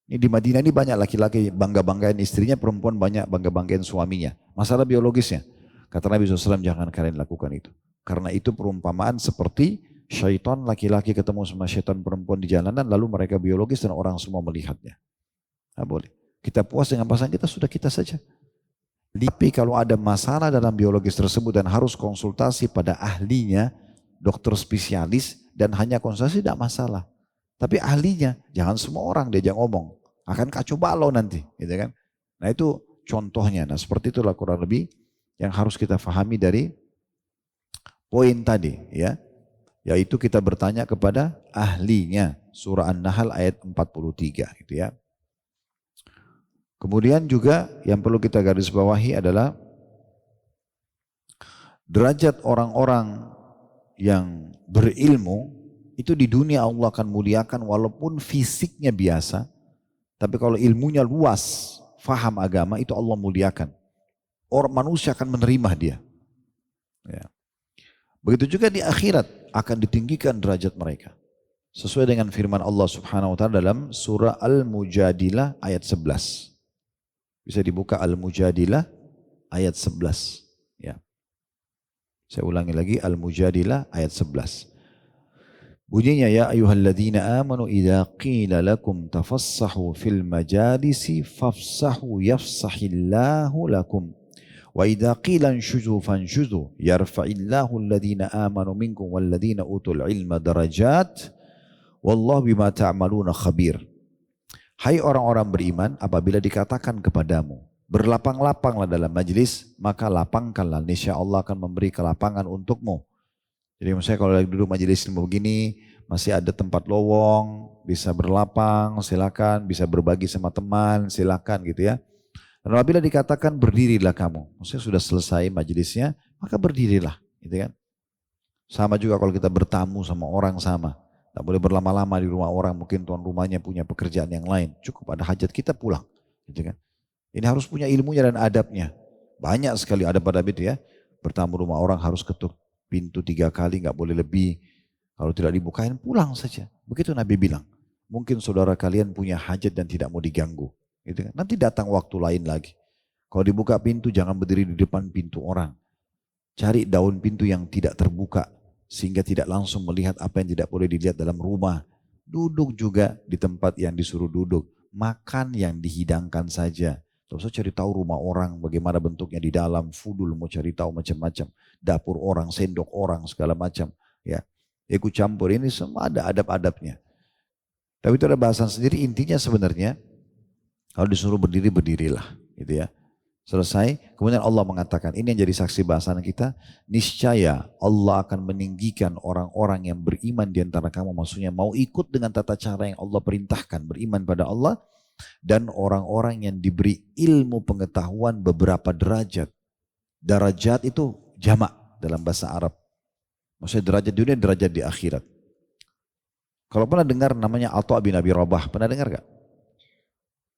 Ini di Madinah ini banyak laki-laki bangga-banggain istrinya, perempuan banyak bangga-banggain suaminya. Masalah biologisnya. Kata Nabi SAW, jangan kalian lakukan itu. Karena itu perumpamaan seperti syaitan laki-laki ketemu sama syaitan perempuan di jalanan, lalu mereka biologis dan orang semua melihatnya. Nggak boleh. Kita puas dengan pasangan kita, sudah kita saja. Tapi kalau ada masalah dalam biologis tersebut dan harus konsultasi pada ahlinya, dokter spesialis, dan hanya konsultasi tidak masalah. Tapi ahlinya, jangan semua orang diajak ngomong. Akan kacau balau nanti. Gitu kan? Nah itu contohnya. Nah seperti itulah kurang lebih yang harus kita fahami dari poin tadi. Ya, yaitu kita bertanya kepada ahlinya. Surah An-Nahl ayat 43. Gitu ya. Kemudian juga yang perlu kita garis bawahi adalah derajat orang-orang yang berilmu itu di dunia Allah akan muliakan walaupun fisiknya biasa, tapi kalau ilmunya luas, faham agama itu Allah muliakan. Orang manusia akan menerima dia. Ya. Begitu juga di akhirat akan ditinggikan derajat mereka. Sesuai dengan firman Allah Subhanahu wa taala dalam surah Al-Mujadilah ayat 11. Bisa dibuka Al-Mujadilah ayat 11. Ya. Saya ulangi lagi Al-Mujadilah ayat 11. Bunyinya ya ayyuhalladzina amanu idza qila lakum tafassahu fil majalisi fafsahu yafsahillahu lakum wa idza qila anshuzu fanshuzu yarfa'illahu alladzina amanu minkum walladzina utul ilma darajat wallahu bima ta'maluna khabir. Hai orang-orang beriman, apabila dikatakan kepadamu berlapang-lapanglah dalam majlis, maka lapangkanlah, niscaya Allah akan memberi kelapangan untukmu. Jadi misalnya kalau lagi duduk majelis begini, masih ada tempat lowong, bisa berlapang, silakan, bisa berbagi sama teman, silakan gitu ya. Dan apabila dikatakan berdirilah kamu, maksudnya sudah selesai majelisnya, maka berdirilah, gitu kan. Sama juga kalau kita bertamu sama orang sama, tak boleh berlama-lama di rumah orang, mungkin tuan rumahnya punya pekerjaan yang lain, cukup ada hajat kita pulang, gitu kan. Ini harus punya ilmunya dan adabnya. Banyak sekali adab-adab itu ya. Bertamu rumah orang harus ketuk pintu 3 kali, nggak boleh lebih. Kalau tidak dibukain pulang saja. Begitu Nabi bilang. Mungkin saudara kalian punya hajat dan tidak mau diganggu. Gitu kan? Nanti datang waktu lain lagi. Kalau dibuka pintu jangan berdiri di depan pintu orang. Cari daun pintu yang tidak terbuka. Sehingga tidak langsung melihat apa yang tidak boleh dilihat dalam rumah. Duduk juga di tempat yang disuruh duduk. Makan yang dihidangkan saja. Tidak usah cari tahu rumah orang, bagaimana bentuknya di dalam, fudul mau cari tahu macam-macam. Dapur orang, sendok orang, segala macam. Ya, ikut campur ini semua ada adab-adabnya. Tapi itu ada bahasan sendiri, intinya sebenarnya kalau disuruh berdiri, berdirilah. Gitu ya. Selesai, kemudian Allah mengatakan, ini yang jadi saksi bahasan kita, niscaya Allah akan meninggikan orang-orang yang beriman di antara kamu, maksudnya mau ikut dengan tata cara yang Allah perintahkan, beriman pada Allah, dan orang-orang yang diberi ilmu pengetahuan beberapa derajat. Derajat itu jamak dalam bahasa Arab. Maksudnya derajat di dunia, derajat di akhirat. Kalau pernah dengar namanya Atha bin Abi Rabah, pernah dengar gak?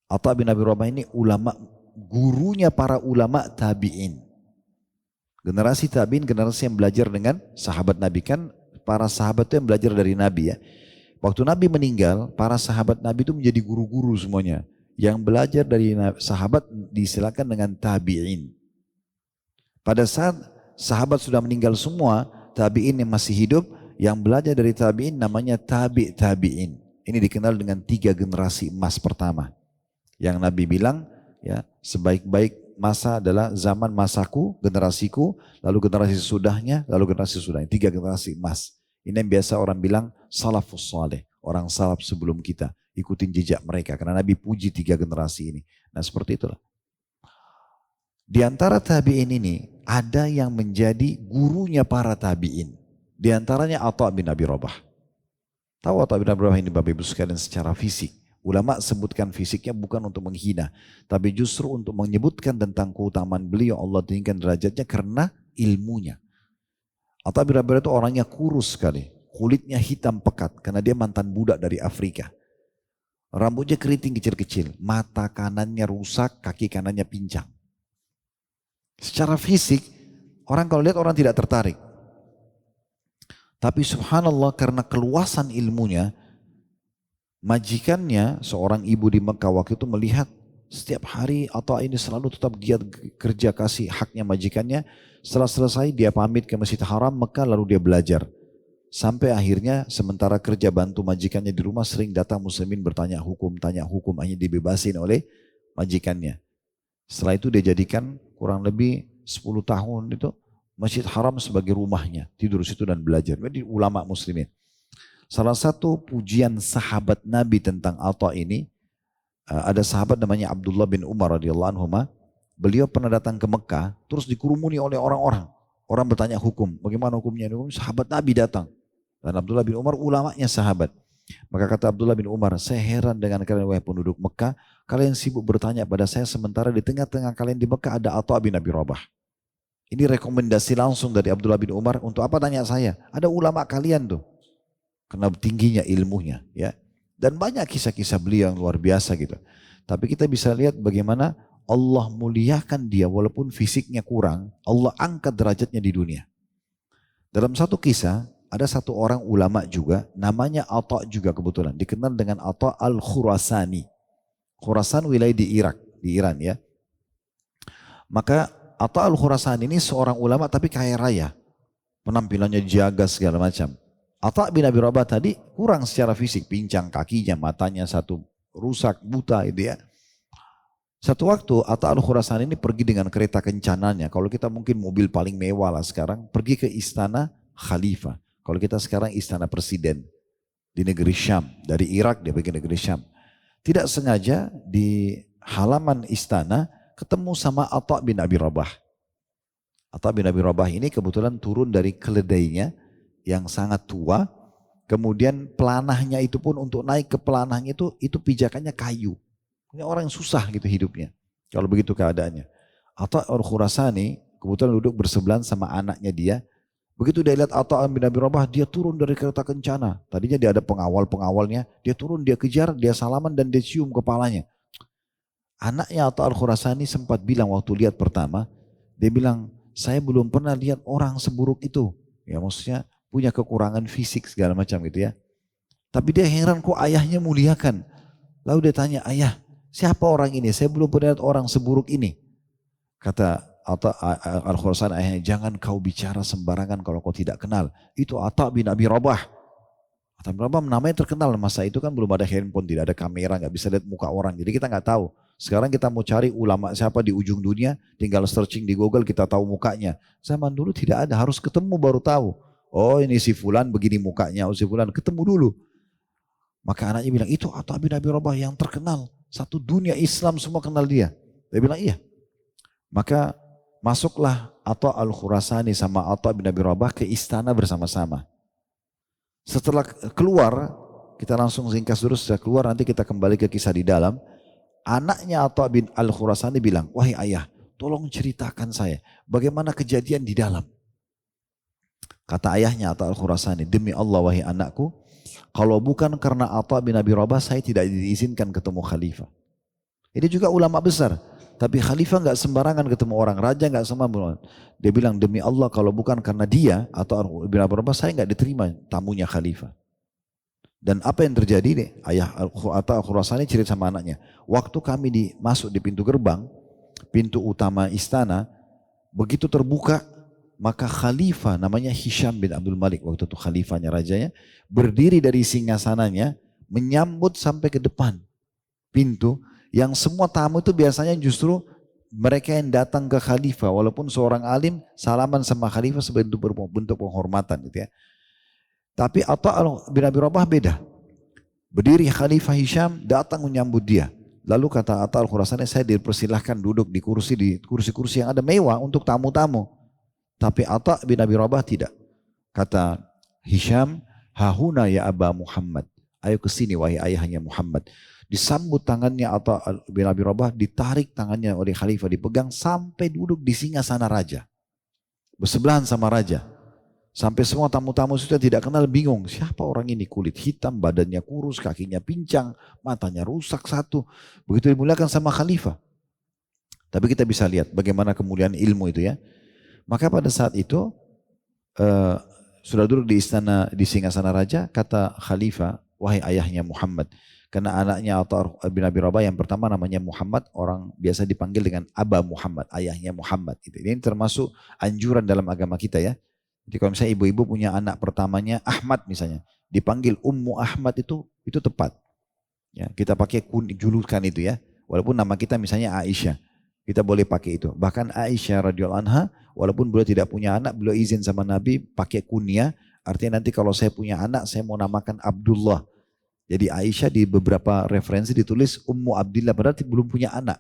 Atha bin Abi Rabah ini ulama, gurunya para ulama tabi'in. Generasi tabi'in, generasi yang belajar dengan sahabat Nabi. Kan para sahabat itu yang belajar dari Nabi ya. Waktu Nabi meninggal, para sahabat Nabi itu menjadi guru-guru semuanya. Yang belajar dari sahabat disilakan dengan tabi'in. Pada saat sahabat sudah meninggal semua, tabi'in yang masih hidup, Yang belajar dari tabi'in namanya tabi'in. Ini dikenal dengan 3 generasi emas pertama. Yang Nabi bilang, ya, sebaik-baik masa adalah zaman masaku, generasiku, lalu generasi sesudahnya, lalu generasi sesudahnya. 3 generasi emas. Ini yang biasa orang bilang salafus saleh, orang salaf sebelum kita. Ikutin jejak mereka, karena Nabi puji 3 generasi ini. Nah seperti itulah. Di antara tabi'in ini, ada yang menjadi gurunya para tabi'in. Di antaranya Atha bin Abi Rabah. Tahu Atha bin Abi Rabah ini Bapak Ibu sekalian secara fisik. Ulama sebutkan fisiknya bukan untuk menghina, tapi justru untuk menyebutkan tentang keutamaan beliau, Allah tinggikan derajatnya karena ilmunya. Atha bin Abi Rabah itu orangnya kurus sekali, kulitnya hitam pekat karena dia mantan budak dari Afrika. Rambutnya keriting kecil-kecil, mata kanannya rusak, kaki kanannya pincang. Secara fisik, orang kalau lihat orang tidak tertarik. Tapi subhanallah karena keluasan ilmunya, majikannya seorang ibu di Mekah waktu itu melihat setiap hari Atha ini selalu tetap giat kerja kasih haknya majikannya. Setelah selesai dia pamit ke Masjid Haram Mekah lalu dia belajar. Sampai akhirnya sementara kerja bantu majikannya di rumah sering datang muslimin bertanya hukum, tanya hukum, hanya dibebasin oleh majikannya. Setelah itu dia jadikan kurang lebih 10 tahun itu Masjid Haram sebagai rumahnya. Tidur situ dan belajar. Jadi ulama muslimin. Salah satu pujian sahabat Nabi tentang Atha ini, ada sahabat namanya Abdullah bin Umar radhiyallahu anhu. Beliau pernah datang ke Mekah, terus dikerumuni oleh orang-orang. Orang bertanya hukum, bagaimana hukumnya? Sahabat Nabi datang. Dan Abdullah bin Umar ulamanya sahabat. Maka kata Abdullah bin Umar, saya heran dengan kalian wahai penduduk Mekah, kalian sibuk bertanya pada saya sementara di tengah-tengah kalian di Mekah ada Atha bin Abi Rabah. Ini rekomendasi langsung dari Abdullah bin Umar, untuk apa tanya saya? Ada ulama kalian tuh. Karena tingginya ilmunya, ya. Dan banyak kisah-kisah beliau yang luar biasa gitu. Tapi kita bisa lihat bagaimana Allah muliakan dia walaupun fisiknya kurang, Allah angkat derajatnya di dunia. Dalam satu kisah, ada satu orang ulama juga, namanya Atha juga kebetulan, dikenal dengan Atha al-Khurasani. Khurasan wilayah di Irak, di Iran ya. Maka Atha al-Khurasani ini seorang ulama tapi kaya raya. Penampilannya jaga segala macam. Atha bin Abi Rabah tadi kurang secara fisik, pincang kakinya, matanya satu rusak, buta itu ya. Satu waktu Atha al-Khurasani ini pergi dengan kereta kencananya. Kalau kita mungkin mobil paling mewah lah sekarang, pergi ke istana khalifah. Kalau kita sekarang istana presiden di negeri Syam. Dari Irak dia pergi ke negeri Syam. Tidak sengaja di halaman istana ketemu sama Atha bin Abi Rabah. Atha bin Abi Rabah ini kebetulan turun dari keledainya yang sangat tua. Kemudian pelanahnya itu pun untuk naik ke pelanahnya itu pijakannya kayu. Ini orang yang susah gitu hidupnya. Kalau begitu keadaannya. Atha al-Khurasani kebetulan duduk bersebelahan sama anaknya dia. Begitu dia lihat Atha bin Abi Rabah, dia turun dari kereta kencana. Tadinya dia ada pengawal-pengawalnya. Dia turun, dia kejar, dia salaman dan dia cium kepalanya. Anaknya Atha al-Khurasani sempat bilang waktu lihat pertama. Dia bilang, saya belum pernah lihat orang seburuk itu. Ya maksudnya punya kekurangan fisik segala macam gitu ya. Tapi dia heran kok ayahnya muliakan. Lalu dia tanya, ayah siapa orang ini? Saya belum pernah lihat orang seburuk ini. Kata Atha al-Khurasani ayahnya, jangan kau bicara sembarangan kalau kau tidak kenal. Itu Atha bin Abi Rabah. Atha bin Rabah namanya terkenal masa itu kan belum ada handphone, tidak ada kamera, nggak bisa lihat muka orang. Jadi kita nggak tahu. Sekarang kita mau cari ulama siapa di ujung dunia, tinggal searching di Google kita tahu mukanya. Zaman dulu tidak ada, harus ketemu baru tahu. Oh ini si fulan begini mukanya, oh si fulan ketemu dulu. Maka anaknya bilang itu Atha bin Abi Rabah yang terkenal. Satu dunia Islam semua kenal dia. Dia bilang iya. Maka masuklah Atha al-Khurasani sama Atha bin Abi Rabah ke istana bersama-sama. Setelah keluar, kita langsung ringkas dulu, setelah keluar nanti kita kembali ke kisah di dalam. Anaknya Atha bin al-Khurasani bilang, wahai ayah, tolong ceritakan saya bagaimana kejadian di dalam. Kata ayahnya Atha al-Khurasani, demi Allah wahai anakku, kalau bukan karena Atha bin Abi Rabah saya tidak diizinkan ketemu khalifah. Ini juga ulama besar. Tapi khalifah nggak sembarangan ketemu orang, raja nggak sembarangan. Dia bilang demi Allah kalau bukan karena dia atau bin Abi Rabah saya nggak diterima tamunya khalifah. Dan apa yang terjadi nih? Ayah Atha al-Khurasani cerita sama anaknya. Waktu kami masuk di pintu gerbang, pintu utama istana, begitu terbuka, maka khalifah namanya Hisham bin Abdul Malik, waktu itu khalifahnya rajanya, berdiri dari singgasananya menyambut sampai ke depan pintu, yang semua tamu itu biasanya justru mereka yang datang ke khalifah, walaupun seorang alim salaman sama khalifah sebagai bentuk penghormatan gitu ya. Tapi Atha bin Abi Rabah beda. Berdiri Khalifah Hisham datang menyambut dia. Lalu kata Atha al-Khurasani, saya dipersilahkan duduk di kursi-kursi yang ada mewah untuk tamu-tamu. Tapi Atha bin Abi Rabah tidak. Kata Hisham, hahuna ya Aba Muhammad. Ayo ke sini wahai ayahnya Muhammad. Disambut tangannya Atha bin Abi Rabah, ditarik tangannya oleh Khalifah, dipegang sampai duduk di singgasana raja. Bersebelahan sama raja. Sampai semua tamu-tamu sudah tidak kenal, bingung. Siapa orang ini? Kulit hitam, badannya kurus, kakinya pincang, matanya rusak satu. Begitu dimuliakan sama Khalifah. Tapi kita bisa lihat bagaimana kemuliaan ilmu itu ya. Maka pada saat itu sudah duduk di istana, di singgasana raja, kata Khalifah, wahai ayahnya Muhammad. Karena anaknya Atha bin Abi Rabah yang pertama namanya Muhammad, orang biasa dipanggil dengan Aba Muhammad, ayahnya Muhammad. Ini termasuk anjuran dalam agama kita ya. Jadi kalau misalnya ibu-ibu punya anak pertamanya Ahmad misalnya, dipanggil Ummu Ahmad itu tepat. Ya, kita pakai julukan itu ya. Walaupun nama kita misalnya Aisyah, kita boleh pakai itu. Bahkan Aisyah radhiyallahu anha, walaupun beliau tidak punya anak, beliau izin sama Nabi pakai kunyah. Artinya nanti kalau saya punya anak, saya mau namakan Abdullah. Jadi Aisyah di beberapa referensi ditulis Ummu Abdillah, berarti belum punya anak.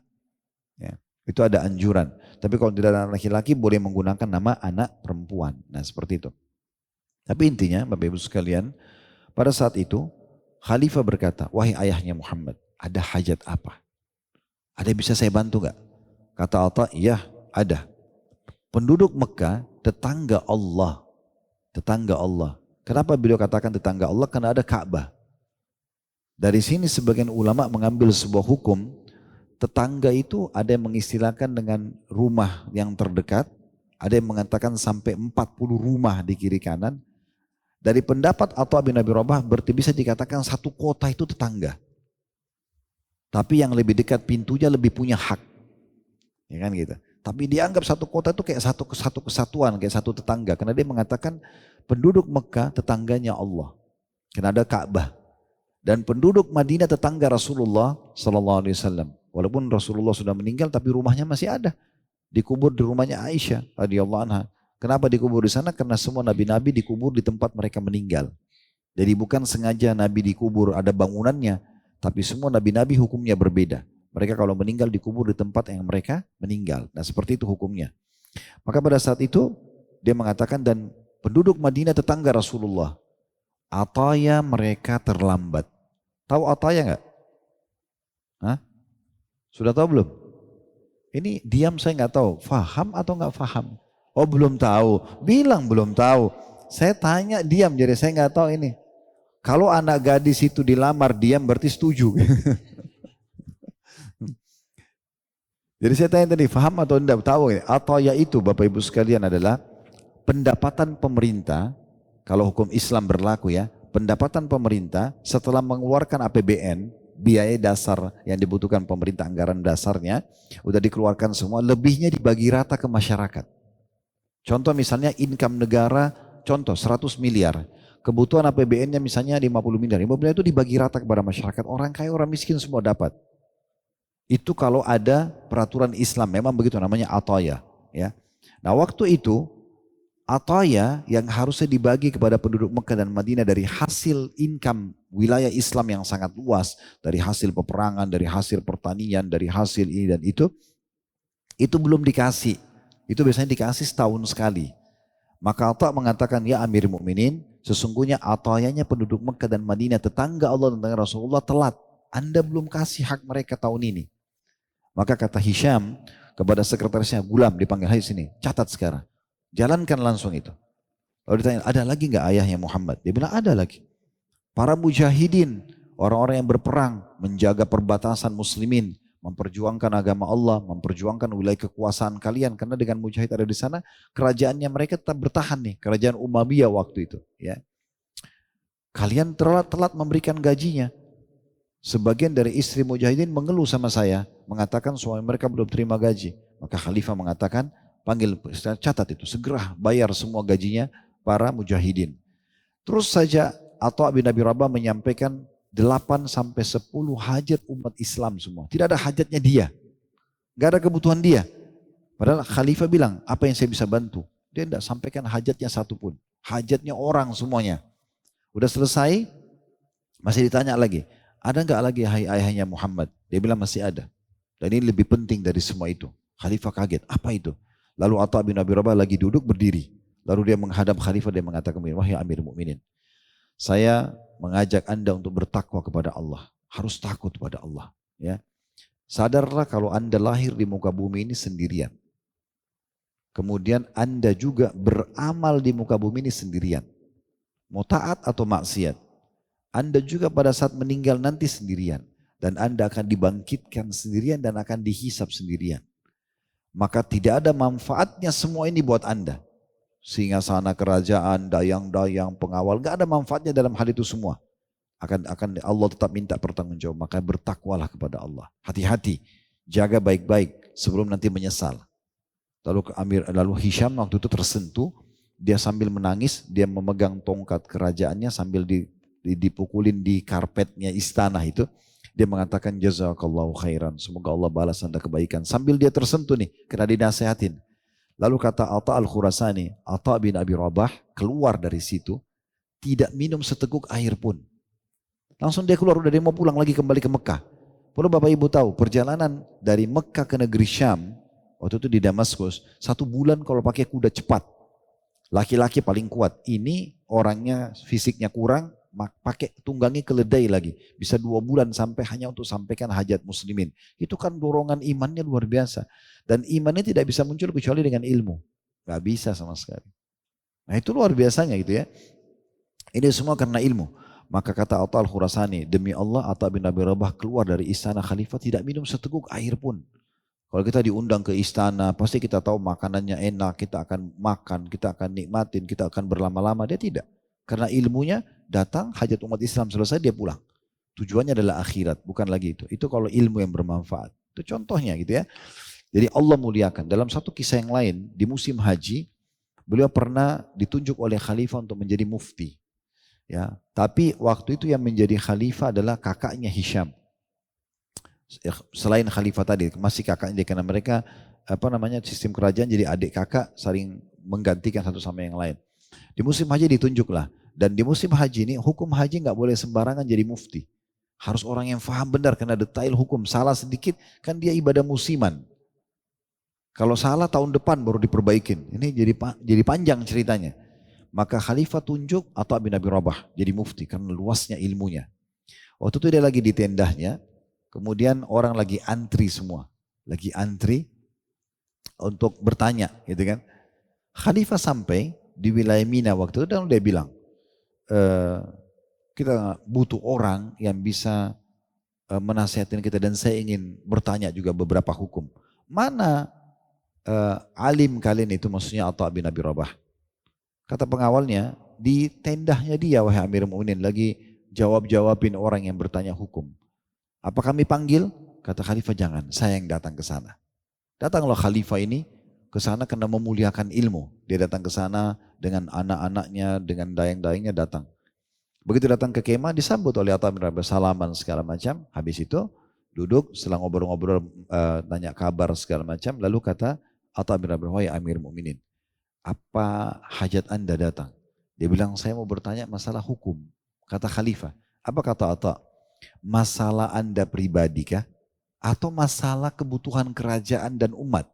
Ya. Itu ada anjuran. Tapi kalau tidak ada anak laki-laki boleh menggunakan nama anak perempuan. Nah seperti itu. Tapi intinya Bapak Ibu sekalian, pada saat itu Khalifah berkata, wahai ayahnya Muhammad, ada hajat apa? Ada yang bisa saya bantu gak? Kata Atha, iya ada. Penduduk Mekah tetangga Allah. Tetangga Allah. Kenapa beliau katakan tetangga Allah? Karena ada Ka'bah. Dari sini sebagian ulama mengambil sebuah hukum, tetangga itu ada yang mengistilahkan dengan rumah yang terdekat, ada yang mengatakan sampai 40 rumah di kiri kanan. Dari pendapat Atha bin Abi Rabah berarti bisa dikatakan satu kota itu tetangga. Tapi yang lebih dekat pintunya lebih punya hak. Ya kan gitu. Tapi dianggap satu kota itu kayak satu kesatuan, kayak satu tetangga. Karena dia mengatakan penduduk Mekah tetangganya Allah. Karena ada Ka'bah. Dan penduduk Madinah tetangga Rasulullah Sallallahu Alaihi Wasallam. Walaupun Rasulullah sudah meninggal, tapi rumahnya masih ada. Dikubur di rumahnya Aisyah radhiyallahu anha. Kenapa dikubur di sana? Karena semua nabi-nabi dikubur di tempat mereka meninggal. Jadi bukan sengaja nabi dikubur ada bangunannya, tapi semua nabi-nabi hukumnya berbeda. Mereka kalau meninggal dikubur di tempat yang mereka meninggal. Nah seperti itu hukumnya. Maka pada saat itu dia mengatakan, dan penduduk Madinah tetangga Rasulullah. Ataya mereka terlambat. Tahu Ataya enggak? Hah? Sudah tahu belum? Ini diam, saya nggak tahu. Faham atau nggak faham? Oh belum tahu. Bilang belum tahu. Saya tanya diam, jadi saya nggak tahu ini. Kalau anak gadis itu dilamar diam berarti setuju. Jadi saya tanya tadi, faham atau tidak tahu? Ataya itu Bapak Ibu sekalian adalah pendapatan pemerintah. Kalau hukum Islam berlaku ya, pendapatan pemerintah setelah mengeluarkan APBN, biaya dasar yang dibutuhkan pemerintah, anggaran dasarnya udah dikeluarkan semua, lebihnya dibagi rata ke masyarakat. Contoh misalnya income negara, contoh 100 miliar. Kebutuhan APBN-nya misalnya 50 miliar. 50 miliar itu dibagi rata kepada masyarakat. Orang kaya, orang miskin semua dapat. Itu kalau ada peraturan Islam, memang begitu namanya ataya. Ya. Nah waktu itu ataya yang harusnya dibagi kepada penduduk Mekah dan Madinah dari hasil income wilayah Islam yang sangat luas, dari hasil peperangan, dari hasil pertanian, dari hasil ini dan itu belum dikasih. Itu biasanya dikasih setahun sekali. Maka Atha mengatakan, ya Amir Mukminin, sesungguhnya atayanya penduduk Mekah dan Madinah, tetangga Allah dan tetangga Rasulullah telat. Anda belum kasih hak mereka tahun ini. Maka kata Hisham kepada sekretarisnya, Gulam dipanggil, hai sini, catat sekarang. Jalankan langsung itu. Lalu ditanya, ada lagi nggak ayahnya Muhammad? Dia bilang ada lagi. Para mujahidin, orang-orang yang berperang, menjaga perbatasan muslimin, memperjuangkan agama Allah, memperjuangkan wilayah kekuasaan kalian. Karena dengan mujahid ada di sana, kerajaannya mereka tetap bertahan nih. Kerajaan Umayyah waktu itu. Ya. Kalian telat memberikan gajinya. Sebagian dari istri mujahidin mengeluh sama saya, mengatakan suami mereka belum terima gaji. Maka Khalifah mengatakan, panggil, catat itu, segera bayar semua gajinya para mujahidin. Terus saja Atha bin Abi Rabah menyampaikan 8 sampai 10 hajat umat Islam semua. Tidak ada hajatnya dia. Gak ada kebutuhan dia. Padahal khalifah bilang, apa yang saya bisa bantu? Dia tidak sampaikan hajatnya satupun. Hajatnya orang semuanya. Udah selesai, masih ditanya lagi. Ada nggak lagi ayahnya Muhammad? Dia bilang masih ada. Dan ini lebih penting dari semua itu. Khalifah kaget, apa itu? Lalu Atha bin Abi Rabah lagi duduk berdiri. Lalu dia menghadap khalifah, dia mengatakan, wahai Amir Mukminin, saya mengajak Anda untuk bertakwa kepada Allah. Harus takut kepada Allah. Ya. Sadarlah kalau Anda lahir di muka bumi ini sendirian. Kemudian Anda juga beramal di muka bumi ini sendirian. Mau taat atau maksiat. Anda juga pada saat meninggal nanti sendirian. Dan Anda akan dibangkitkan sendirian dan akan dihisap sendirian. Maka tidak ada manfaatnya semua ini buat Anda. Singasana kerajaan, dayang-dayang, pengawal, gak ada manfaatnya dalam hal itu semua. Akan Allah tetap minta pertanggungjawab. Maka bertakwalah kepada Allah. Hati-hati, jaga baik-baik sebelum nanti menyesal. Lalu Hisham waktu itu tersentuh, dia sambil menangis, dia memegang tongkat kerajaannya sambil dipukulin di karpetnya istana itu. Dia mengatakan jazakallahu khairan, semoga Allah balas Anda kebaikan. Sambil dia tersentuh nih, kena dinasehatin. Lalu kata Atha al-Khurasani, Atha bin Abi Rabah keluar dari situ, tidak minum seteguk air pun. Langsung dia keluar, udah dia mau pulang lagi kembali ke Mekah. Perlu Bapak Ibu tahu, perjalanan dari Mekah ke negeri Syam, waktu itu di Damaskus, 1 bulan kalau pakai kuda cepat. Laki-laki paling kuat, ini orangnya fisiknya kurang, pakai tunggangi keledai lagi. Bisa 2 bulan sampai hanya untuk sampaikan hajat muslimin. Itu kan dorongan imannya luar biasa. Dan imannya tidak bisa muncul kecuali dengan ilmu. Gak bisa sama sekali. Nah itu luar biasanya gitu ya. Ini semua karena ilmu. Maka kata Atha al-Khurasani, demi Allah Atha bin Abi Rabah keluar dari istana khalifah tidak minum seteguk air pun. Kalau kita diundang ke istana, pasti kita tahu makanannya enak, kita akan makan, kita akan nikmatin, kita akan berlama-lama. Dia tidak. Karena ilmunya datang, hajat umat Islam selesai, dia pulang. Tujuannya adalah akhirat, bukan lagi itu. Itu kalau ilmu yang bermanfaat. Itu contohnya gitu ya. Jadi Allah muliakan. Dalam satu kisah yang lain, di musim haji, beliau pernah ditunjuk oleh khalifah untuk menjadi mufti. Ya, tapi waktu itu yang menjadi khalifah adalah kakaknya Hisham. Selain khalifah tadi, masih kakaknya, karena mereka sistem kerajaan jadi adik kakak saling menggantikan satu sama yang lain. Di musim haji ditunjuklah, dan di musim haji ini hukum haji nggak boleh sembarangan jadi mufti. Harus orang yang faham benar karena detail hukum. Salah sedikit kan dia ibadah musiman. Kalau salah tahun depan baru diperbaikin. Ini jadi panjang ceritanya. Maka khalifah tunjuk Atha bin Abi Rabah jadi mufti karena luasnya ilmunya. Waktu itu dia lagi di tendahnya, kemudian orang lagi antri semua. Lagi antri untuk bertanya gitu kan. Khalifah sampai di wilayah Mina waktu itu dan dia bilang, kita butuh orang yang bisa menasihatin kita dan saya ingin bertanya juga beberapa hukum. Mana alim kalian itu, maksudnya Atha bin Abi Rabah. Kata pengawalnya, di tendahnya dia wahai Amir Mu'minin lagi jawab-jawabin orang yang bertanya hukum. Apa kami panggil? Kata khalifah, jangan, saya yang datang ke sana. Datanglah khalifah ini ke sana karena memuliakan ilmu. Dia datang ke sana dengan anak-anaknya, dengan dayang-dayangnya datang. Begitu datang ke kemah disambut oleh Atha bin Rabah, salaman segala macam. Habis itu duduk setelah ngobrol-ngobrol, tanya kabar segala macam. Lalu kata Atha bin Rabah, wahai Amir Mu'minin, apa hajat Anda datang? Dia bilang, saya mau bertanya masalah hukum. Kata khalifah, apa kata Atha? Masalah Anda pribadi kah? Atau masalah kebutuhan kerajaan dan umat?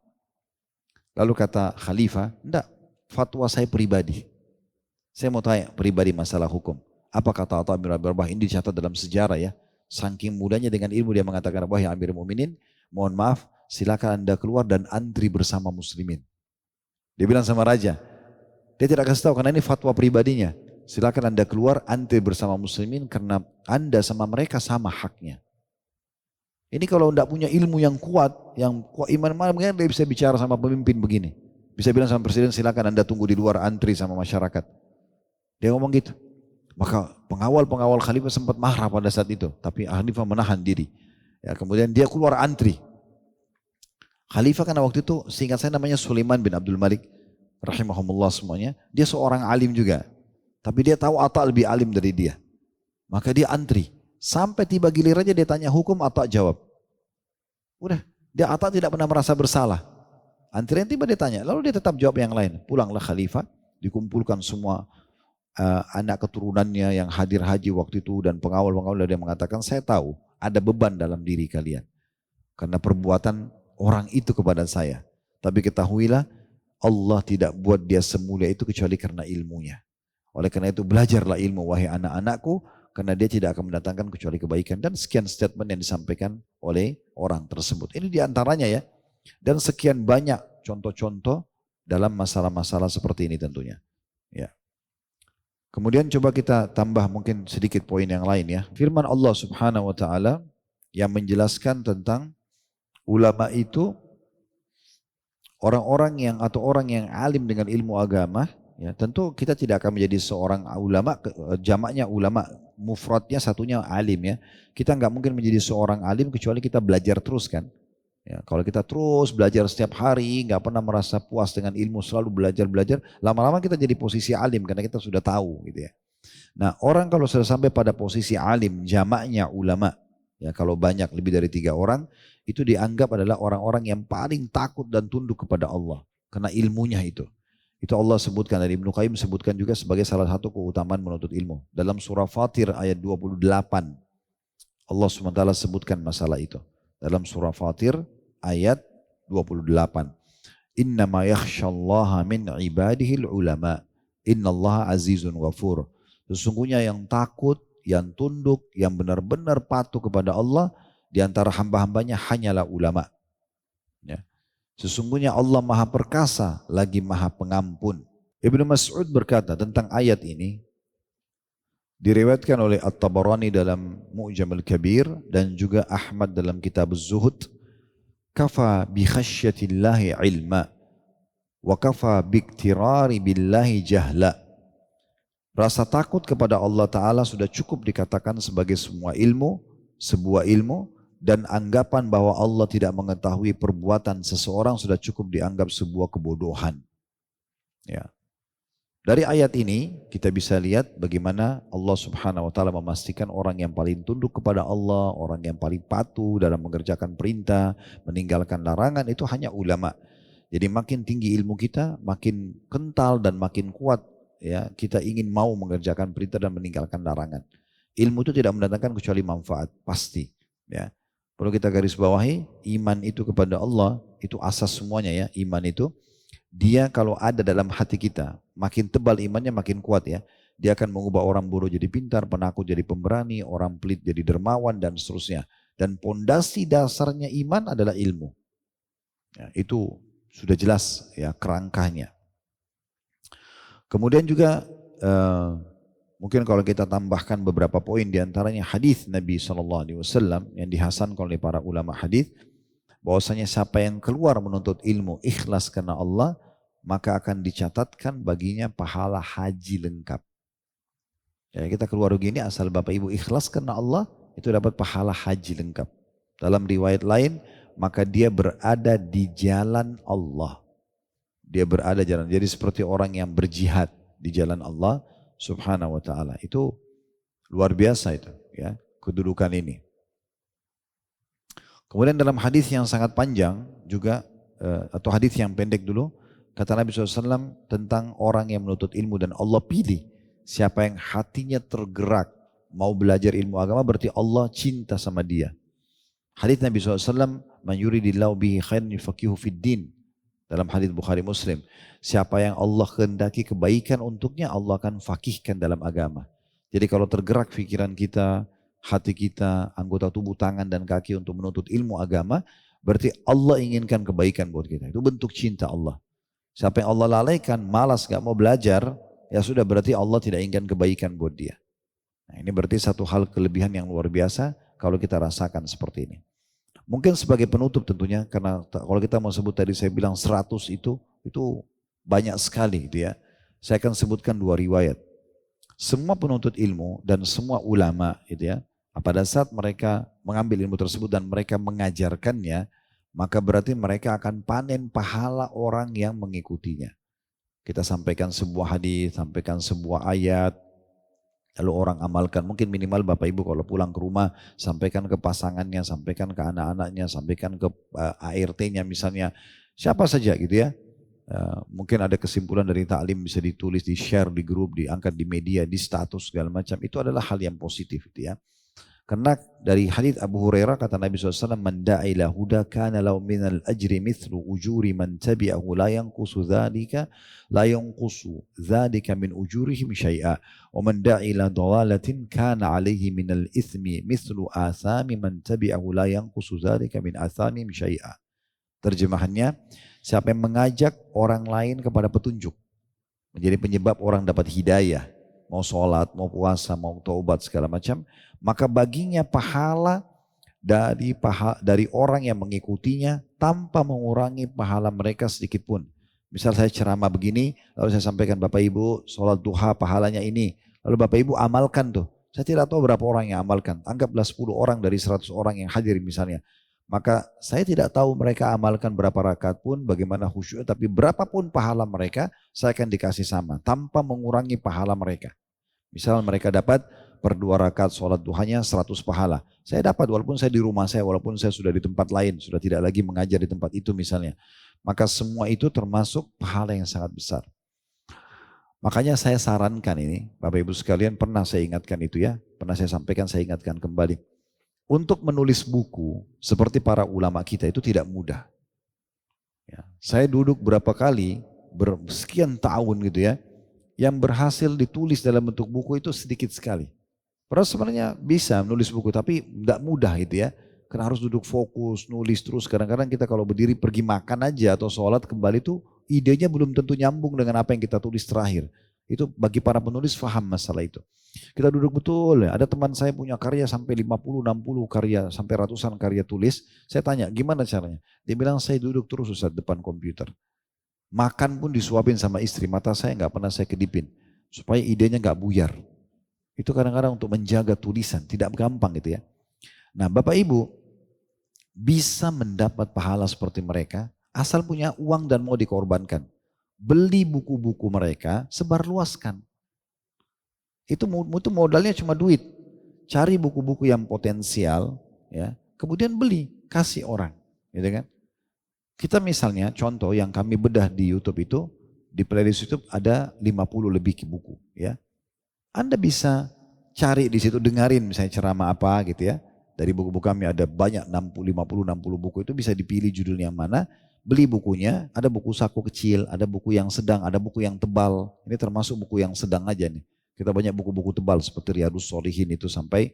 Lalu kata khalifah, enggak, fatwa saya pribadi. Saya mau tanya pribadi masalah hukum. Apa kata Atha bin Abi Rabah? Ini dicatat dalam sejarah ya. Saking mudahnya dengan ilmu dia mengatakan, wahai Amir Mu'minin, mohon maaf, silakan Anda keluar dan antri bersama muslimin. Dia bilang sama raja, dia tidak kasih tahu karena ini fatwa pribadinya. Silakan Anda keluar, antri bersama muslimin karena Anda sama mereka sama haknya. Ini kalau tidak punya ilmu yang kuat iman mana mungkin dia bisa bicara sama pemimpin begini. Bisa bilang sama presiden, silakan Anda tunggu di luar antri sama masyarakat. Dia ngomong gitu. Maka pengawal khalifah sempat marah pada saat itu. Tapi khalifah menahan diri. Ya, kemudian dia keluar antri. Khalifah karena waktu itu seingat saya namanya Sulaiman bin Abdul Malik rahimahumullah semuanya. Dia seorang alim juga. Tapi dia tahu Atta lebih alim dari dia. Maka dia antri. Sampai tiba gilirannya dia tanya hukum, Atta jawab. Udah, dia Atta tidak pernah merasa bersalah. Antrian tiba dia tanya, lalu dia tetap jawab yang lain. Pulanglah khalifah, dikumpulkan semua anak keturunannya yang hadir haji waktu itu dan pengawal-pengawal, dia mengatakan, saya tahu ada beban dalam diri kalian. Karena perbuatan orang itu kepada saya. Tapi ketahuilah, Allah tidak buat dia semulia itu kecuali karena ilmunya. Oleh karena itu belajarlah ilmu wahai anak-anakku, karena dia tidak akan mendatangkan kecuali kebaikan. Dan sekian statement yang disampaikan oleh orang tersebut. Ini diantaranya ya. Dan sekian banyak contoh-contoh dalam masalah-masalah seperti ini tentunya. Ya. Kemudian coba kita tambah mungkin sedikit poin yang lain ya. Firman Allah Subhanahu wa taala yang menjelaskan tentang ulama itu orang-orang yang atau orang yang alim dengan ilmu agama, ya tentu kita tidak akan menjadi seorang ulama, jamaknya ulama, mufradnya satunya alim ya. Kita nggak mungkin menjadi seorang alim kecuali kita belajar terus kan. Ya, kalau kita terus belajar setiap hari, nggak pernah merasa puas dengan ilmu, selalu belajar, lama-lama kita jadi posisi alim karena kita sudah tahu gitu ya. Nah orang kalau sudah sampai pada posisi alim, jamaknya ulama, ya kalau banyak lebih dari 3 orang, itu dianggap adalah orang-orang yang paling takut dan tunduk kepada Allah karena ilmunya itu. Itu Allah sebutkan, dari Ibnu Qayyim sebutkan juga sebagai salah satu keutamaan menuntut ilmu. Dalam surah Fatir ayat 28, Allah SWT sebutkan masalah itu. Dalam surah Fatir ayat 28. Innama yakhshallaha min ibadihil ulama. Innallaha azizun ghafur. Sesungguhnya yang takut, yang tunduk, yang benar-benar patuh kepada Allah di antara hamba-hambanya hanyalah ulama. Ya. Sesungguhnya Allah maha perkasa lagi maha pengampun. Ibnu Mas'ud berkata tentang ayat ini, diriwayatkan oleh At-Tabarani dalam Mu'jam al-Kabir dan juga Ahmad dalam kitab Az-Zuhud, kafa bi khasyatillahi ilma wa kafa bi iktirari billahi jahla. Rasa takut kepada Allah Ta'ala sudah cukup dikatakan sebagai sebuah ilmu, dan anggapan bahwa Allah tidak mengetahui perbuatan seseorang sudah cukup dianggap sebuah kebodohan. Ya. Dari ayat ini kita bisa lihat bagaimana Allah Subhanahu wa taala memastikan orang yang paling tunduk kepada Allah, orang yang paling patuh dalam mengerjakan perintah, meninggalkan larangan itu hanya ulama. Jadi makin tinggi ilmu kita, makin kental dan makin kuat ya, kita ingin mau mengerjakan perintah dan meninggalkan larangan. Ilmu itu tidak mendatangkan kecuali manfaat, pasti ya. Perlu kita garis bawahi, iman itu kepada Allah itu asas semuanya ya. Iman itu dia kalau ada dalam hati kita, makin tebal imannya makin kuat ya. Dia akan mengubah orang bodoh jadi pintar, penakut jadi pemberani, orang pelit jadi dermawan dan seterusnya. Dan pondasi dasarnya iman adalah ilmu. Ya, itu sudah jelas ya kerangkanya. Kemudian juga mungkin kalau kita tambahkan beberapa poin diantaranya hadis Nabi SAW yang dihasankan oleh para ulama hadis, bahwasanya siapa yang keluar menuntut ilmu ikhlas karena Allah, maka akan dicatatkan baginya pahala haji lengkap. Ya, kita keluar begini asal Bapak Ibu ikhlas karena Allah, itu dapat pahala haji lengkap. Dalam riwayat lain, maka dia berada di jalan Allah. Dia berada jalan. Jadi seperti orang yang berjihad di jalan Allah Subhanahu wa ta'ala. Itu luar biasa itu ya, kedudukan ini. Kemudian dalam hadis yang sangat panjang juga, atau hadis yang pendek dulu, kata Nabi SAW tentang orang yang menuntut ilmu dan Allah pilih. Siapa yang hatinya tergerak mau belajar ilmu agama berarti Allah cinta sama dia. Hadis Nabi SAW, man yuridillahu bihi khairan yufaqihu fid din. Dalam hadis Bukhari Muslim, siapa yang Allah kehendaki kebaikan untuknya, Allah akan fakihkan dalam agama. Jadi kalau tergerak pikiran kita, hati kita, anggota tubuh, tangan dan kaki untuk menuntut ilmu agama, berarti Allah inginkan kebaikan buat kita. Itu bentuk cinta Allah. Siapa yang Allah lalaikan, malas, gak mau belajar, ya sudah berarti Allah tidak inginkan kebaikan buat dia. Nah, ini berarti satu hal kelebihan yang luar biasa kalau kita rasakan seperti ini. Mungkin sebagai penutup tentunya, karena kalau kita mau sebut tadi saya bilang 100 itu banyak sekali gitu ya. Saya akan sebutkan 2 riwayat. Semua penuntut ilmu dan semua ulama gitu ya, pada saat mereka mengambil ilmu tersebut dan mereka mengajarkannya, maka berarti mereka akan panen pahala orang yang mengikutinya. Kita sampaikan sebuah hadis, sampaikan sebuah ayat, lalu orang amalkan. Mungkin minimal Bapak Ibu kalau pulang ke rumah, sampaikan ke pasangannya, sampaikan ke anak-anaknya, sampaikan ke ART-nya misalnya. Siapa saja gitu ya. Mungkin ada kesimpulan dari taklim bisa ditulis, di-share di grup, diangkat di media, di status segala macam. Itu adalah hal yang positif gitu ya. Karena dari hadits Abu Hurairah kata Nabi SAW, "Man da'a ila huda kana lahu minal ajri mithlu ujuri man tabi'ahu la yanqusu dzalika min ujurihim syai'a wa man da'a ila dhalalatin kana 'alaihi minal ithmi mithlu athami man tabi'ahu la yanqusu dzalika min athamihim syai'a." Terjemahannya, siapa yang mengajak orang lain kepada petunjuk, menjadi penyebab orang dapat hidayah, mau sholat, mau puasa, mau taubat segala macam, maka baginya pahala dari orang yang mengikutinya tanpa mengurangi pahala mereka sedikit pun. Misal saya ceramah begini, lalu saya sampaikan Bapak Ibu sholat duha pahalanya ini, lalu Bapak Ibu amalkan tuh. Saya tidak tahu berapa orang yang amalkan, anggaplah 10 orang dari 100 orang yang hadir misalnya. Maka saya tidak tahu mereka amalkan berapa rakaat pun, bagaimana khusyuk, tapi berapapun pahala mereka, saya akan dikasih sama, tanpa mengurangi pahala mereka. Misal mereka dapat per 2 rakaat sholat duhanya 100 pahala. Saya dapat walaupun saya di rumah saya, walaupun saya sudah di tempat lain, sudah tidak lagi mengajar di tempat itu misalnya. Maka semua itu termasuk pahala yang sangat besar. Makanya saya sarankan ini, Bapak Ibu sekalian, pernah saya ingatkan itu ya, pernah saya sampaikan, saya ingatkan kembali. Untuk menulis buku seperti para ulama kita itu tidak mudah. Ya, saya duduk berapa kali, bersekian tahun gitu ya, yang berhasil ditulis dalam bentuk buku itu sedikit sekali. Padahal sebenarnya bisa menulis buku, tapi tidak mudah gitu ya. Karena harus duduk fokus, nulis terus. Kadang-kadang kita kalau berdiri pergi makan aja atau sholat kembali tuh idenya belum tentu nyambung dengan apa yang kita tulis terakhir. Itu bagi para penulis faham masalah itu. Kita duduk betul ya. Ada teman saya punya karya sampai 50, 60 karya, sampai ratusan karya tulis. Saya tanya gimana caranya? Dia bilang saya duduk terus Ustaz depan komputer. Makan pun disuapin sama istri, mata saya nggak pernah saya kedipin. Supaya idenya nggak buyar. Itu kadang-kadang untuk menjaga tulisan, tidak gampang gitu ya. Nah Bapak Ibu bisa mendapat pahala seperti mereka asal punya uang dan mau dikorbankan. Beli buku-buku mereka, sebarluaskan. Itu modalnya cuma duit. Cari buku-buku yang potensial, ya, kemudian beli, kasih orang, gitu kan? Kita misalnya contoh yang kami bedah di YouTube itu, di playlist YouTube ada 50 lebih buku, ya. Anda bisa cari di situ, dengerin misalnya ceramah apa gitu ya. Dari buku-buku kami ada banyak 50, 60 buku, itu bisa dipilih judulnya yang mana. Beli bukunya, ada buku saku kecil, ada buku yang sedang, ada buku yang tebal. Ini termasuk buku yang sedang aja nih. Kita banyak buku-buku tebal seperti Riyadhus Shalihin itu sampai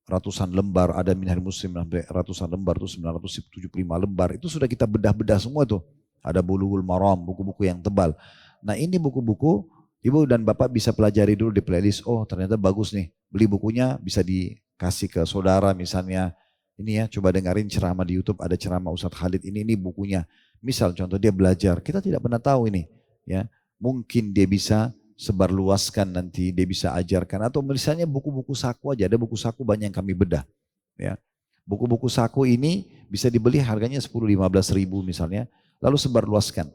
ratusan lembar, ada Minhaj Muslim sampai ratusan lembar, itu 975 lembar. Itu sudah kita bedah-bedah semua tuh. Ada Bulughul Maram, buku-buku yang tebal. Nah ini buku-buku Ibu dan Bapak bisa pelajari dulu di playlist. Oh ternyata bagus nih. Beli bukunya bisa dikasih ke saudara misalnya. Ini ya coba dengerin ceramah di YouTube. Ada ceramah Ustadz Khalid ini bukunya. Misal contoh dia belajar. Kita tidak pernah tahu ini. Ya, mungkin dia bisa sebarluaskan nanti. Dia bisa ajarkan. Atau misalnya buku-buku saku aja. Ada buku saku banyak yang kami bedah. Ya, buku-buku saku ini bisa dibeli harganya 10-15 ribu misalnya. Lalu sebarluaskan.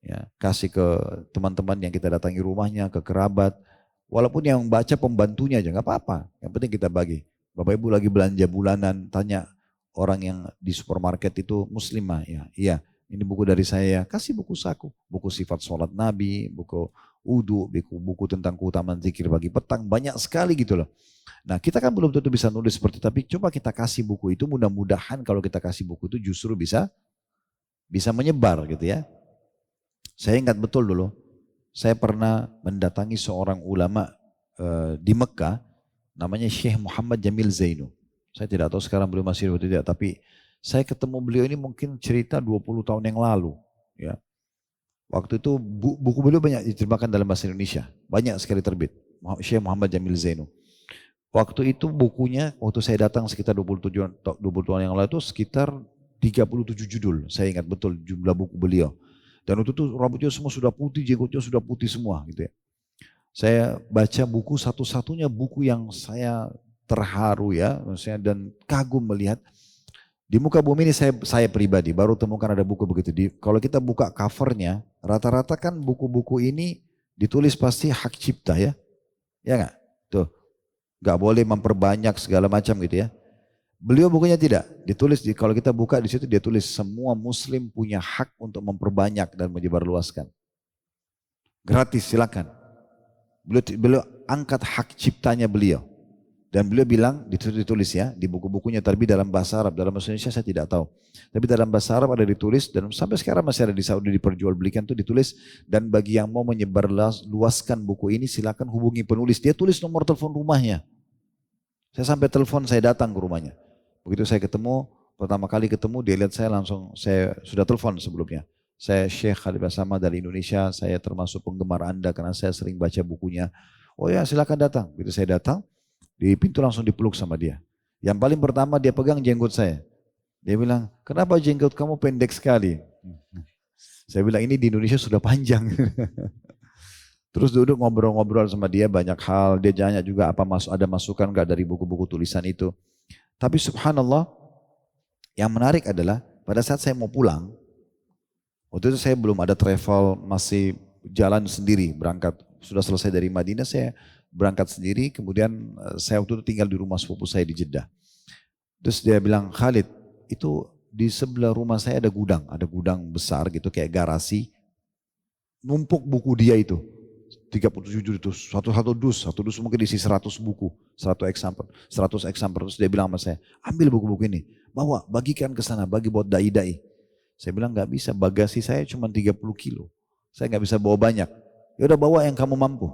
Ya, kasih ke teman-teman yang kita datangi rumahnya, ke kerabat. Walaupun yang baca pembantunya aja nggak apa-apa. Yang penting kita bagi. Bapak Ibu lagi belanja bulanan, tanya orang yang di supermarket itu muslimah ya. Iya, ini buku dari saya. Kasih buku saku, buku sifat sholat Nabi, buku wudu, buku tentang keutamaan zikir pagi petang, banyak sekali gitu loh. Nah kita kan belum tentu bisa nulis seperti itu, tapi coba kita kasih buku itu, mudah-mudahan kalau kita kasih buku itu justru bisa menyebar gitu ya. Saya ingat betul dulu, saya pernah mendatangi seorang ulama di Mekah, namanya Syekh Muhammad Jamil Zainu. Saya tidak tahu sekarang beliau masih hidup atau tidak, tapi saya ketemu beliau ini mungkin cerita 20 tahun yang lalu. Ya. Waktu itu buku beliau banyak diterjemahkan dalam bahasa Indonesia, banyak sekali terbit. Syekh Muhammad Jamil Zainu. Waktu itu bukunya, waktu saya datang sekitar 20 tahun yang lalu itu sekitar 37 judul. Saya ingat betul jumlah buku beliau. Dan waktu itu rambutnya semua sudah putih, jenggotnya sudah putih semua gitu ya. Saya baca buku satu-satunya buku yang saya terharu ya, maksudnya dan kagum melihat Di muka bumi ini saya pribadi baru temukan ada buku begitu. Kalau kita buka covernya, rata-rata kan buku-buku ini ditulis pasti hak cipta ya. Ya nggak? Tuh, nggak boleh memperbanyak segala macam gitu ya. Beliau bukunya tidak, ditulis kalau kita buka di situ dia tulis semua muslim punya hak untuk memperbanyak dan menyebarluaskan. Gratis silakan. Beliau angkat hak ciptanya beliau. Dan beliau bilang, ditulis ya, di buku-bukunya, tapi dalam bahasa Arab, dalam bahasa Indonesia saya tidak tahu. Tapi dalam bahasa Arab ada ditulis, dan sampai sekarang masih ada di Saudi diperjualbelikan itu ditulis, dan bagi yang mau menyebarluaskan buku ini silakan hubungi penulis. Dia tulis nomor telepon rumahnya. Saya sampai telepon, saya datang ke rumahnya. Begitu saya ketemu, pertama kali ketemu, dia lihat saya langsung, saya sudah telepon sebelumnya. Saya Syekh Khalid Basama dari Indonesia, saya termasuk penggemar Anda karena saya sering baca bukunya. Oh ya silakan datang. Begitu saya datang, di pintu langsung dipeluk sama dia. Yang paling pertama dia pegang jenggot saya. Dia bilang, kenapa jenggot kamu pendek sekali? Saya bilang, ini di Indonesia sudah panjang. Terus duduk ngobrol-ngobrol sama dia banyak hal. Dia tanya juga apa ada masukan gak dari buku-buku tulisan itu. Tapi subhanallah, yang menarik adalah pada saat saya mau pulang, waktu itu saya belum ada travel, masih jalan sendiri berangkat. Sudah selesai dari Madinah, saya berangkat sendiri, kemudian saya waktu itu tinggal di rumah sepupu saya di Jeddah. Terus dia bilang, Khalid, itu di sebelah rumah saya ada gudang besar gitu kayak garasi. Numpuk buku dia itu, 37 juz itu, satu dus mungkin isi 100 buku, 100 eksamper. Terus dia bilang sama saya, ambil buku-buku ini, bawa, bagikan ke sana, bagi buat dai-dai. Saya bilang gak bisa, bagasi saya cuma 30 kilo, saya gak bisa bawa banyak. Ya udah bawa yang kamu mampu.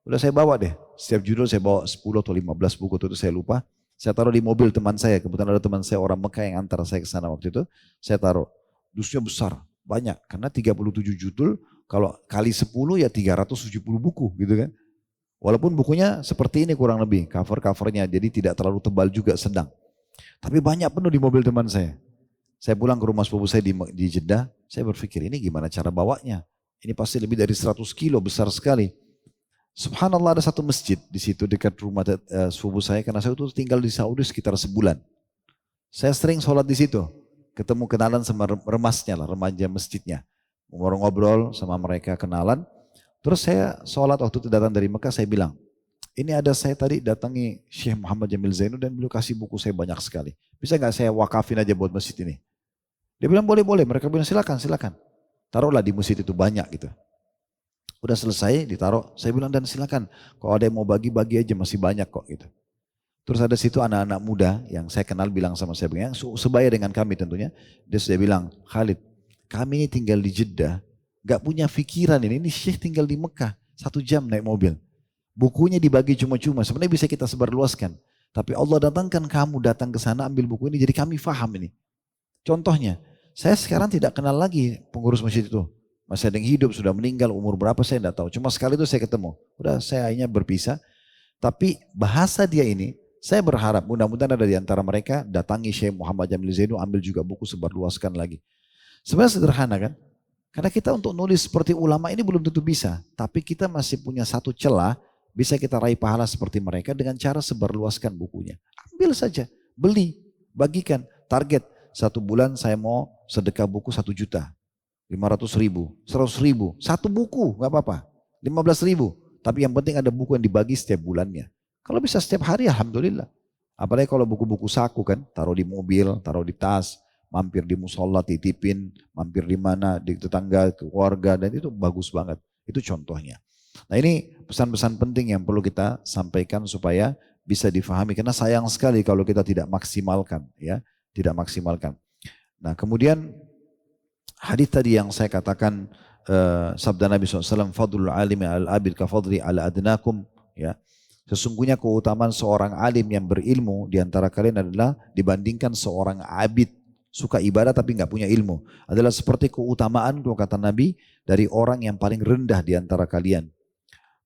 Udah saya bawa deh, setiap judul saya bawa 10 atau 15 buku itu saya lupa. Saya taruh di mobil teman saya, kebetulan ada teman saya orang Mekah yang antar saya ke sana waktu itu. Saya taruh, dusnya besar, banyak. Karena 37 judul, kalau kali 10 ya 370 buku gitu kan. Walaupun bukunya seperti ini kurang lebih, cover-covernya. Jadi tidak terlalu tebal juga, sedang. Tapi banyak penuh di mobil teman saya. Saya pulang ke rumah sepupu saya di Jeddah, saya berpikir ini gimana cara bawanya. Ini pasti lebih dari 100 kilo, besar sekali. Subhanallah ada satu masjid di situ dekat rumah sepupu saya, karena saya itu tinggal di Saudi sekitar sebulan. Saya sering sholat di situ, ketemu kenalan sama remasnya lah, remaja masjidnya. Ngobrol-ngobrol sama mereka, kenalan. Terus saya sholat waktu itu datang dari Mekah, saya bilang, ini ada saya tadi datangi Syekh Muhammad Jamil Zainu dan beliau kasih buku saya banyak sekali. Bisa gak saya wakafin aja buat masjid ini? Dia bilang boleh, mereka bilang silakan. Taruhlah di masjid itu banyak gitu. Udah selesai ditaruh, saya bilang dan silakan. Kalau ada yang mau bagi-bagi aja masih banyak kok gitu. Terus ada situ anak-anak muda yang saya kenal bilang sama saya, yang sebaya dengan kami tentunya. Dia sudah bilang, Khalid, kami ini tinggal di Jeddah, gak punya pikiran ini Syekh tinggal di Mekah, 1 jam naik mobil. Bukunya dibagi cuma-cuma, sebenarnya bisa kita sebarluaskan. Tapi Allah datangkan kamu datang ke sana ambil buku ini, jadi kami faham ini. Contohnya, saya sekarang tidak kenal lagi pengurus masjid itu. Masih ada yang hidup, sudah meninggal, umur berapa saya tidak tahu. Cuma sekali itu saya ketemu. Udah saya akhirnya berpisah. Tapi bahasa dia ini, saya berharap mudah-mudahan ada di antara mereka datangi Syekh Muhammad Jamil Zainu, ambil juga buku sebarluaskan lagi. Sebenarnya sederhana kan? Karena kita untuk nulis seperti ulama ini belum tentu bisa. Tapi kita masih punya satu celah, bisa kita raih pahala seperti mereka dengan cara sebarluaskan bukunya. Ambil saja, beli, bagikan, target. 1 bulan saya mau sedekah buku 1 juta, 500.000, 100.000, 1 buku gak apa-apa, 15.000. Tapi yang penting ada buku yang dibagi setiap bulannya. Kalau bisa setiap hari alhamdulillah. Apalagi kalau buku-buku saku kan, taruh di mobil, taruh di tas, mampir di musola, titipin, mampir di mana, di tetangga, keluarga, dan itu bagus banget. Itu contohnya. Nah ini pesan-pesan penting yang perlu kita sampaikan supaya bisa difahami. Karena sayang sekali kalau kita tidak maksimalkan, ya. Tidak maksimalkan. Nah kemudian hadis tadi yang saya katakan sabda Nabi SAW, fadlul alimi al-abid ka fadli ala adnakum, ya. Sesungguhnya keutamaan seorang alim yang berilmu di antara kalian adalah dibandingkan seorang abid suka ibadah tapi nggak punya ilmu, adalah seperti keutamaan, kata Nabi, dari orang yang paling rendah di antara kalian.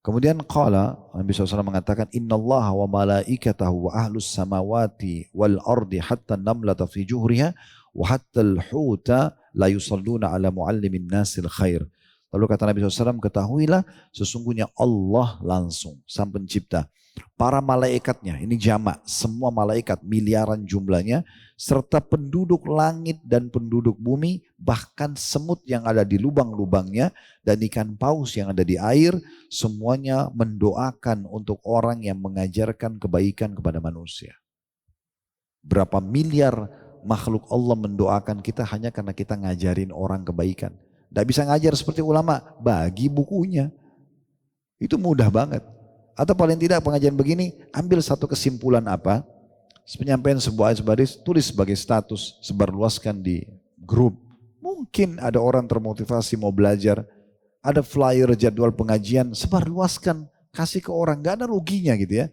Kemudian Nabi SAW mengatakan, innallaha wa malaikatahu wa ahlus samawati wal ardi hatta namlata fi juhriha wa hatta al-huta la yusalluna ala muallimin nasil khair. Lalu kata Nabi SAW, ketahuilah sesungguhnya Allah langsung, sang pencipta, para malaikatnya, ini jamak, semua malaikat miliaran jumlahnya, serta penduduk langit dan penduduk bumi, bahkan semut yang ada di lubang-lubangnya dan ikan paus yang ada di air, semuanya mendoakan untuk orang yang mengajarkan kebaikan kepada manusia. Berapa miliar makhluk Allah mendoakan kita hanya karena kita ngajarin orang kebaikan. Tidak bisa ngajar seperti ulama, bagi bukunya. Itu mudah banget. Atau paling tidak pengajian begini, ambil satu kesimpulan apa, penyampaian sebuah ayat hadis, tulis sebagai status, sebarluaskan di grup. Mungkin ada orang termotivasi mau belajar, ada flyer jadwal pengajian, sebarluaskan, kasih ke orang, gak ada ruginya gitu ya.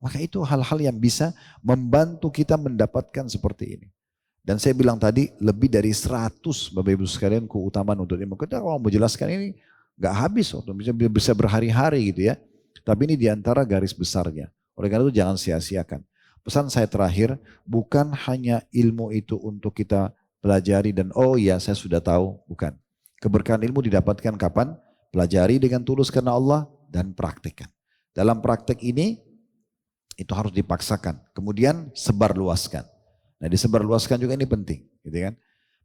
Maka itu hal-hal yang bisa membantu kita mendapatkan seperti ini. Dan saya bilang tadi lebih dari 100 Bapak Ibu sekalian keutamaan untuk ilmu. Kita kalau mau jelaskan ini gak habis, bisa berhari-hari gitu ya. Tapi ini diantara garis besarnya. Oleh karena itu jangan sia-siakan. Pesan saya terakhir, bukan hanya ilmu itu untuk kita pelajari dan oh iya saya sudah tahu, bukan. Keberkahan ilmu didapatkan kapan? Pelajari dengan tulus karena Allah dan praktekkan. Dalam praktek ini itu harus dipaksakan. Kemudian sebarluaskan. Nah disebarluaskan juga ini penting, gitu kan?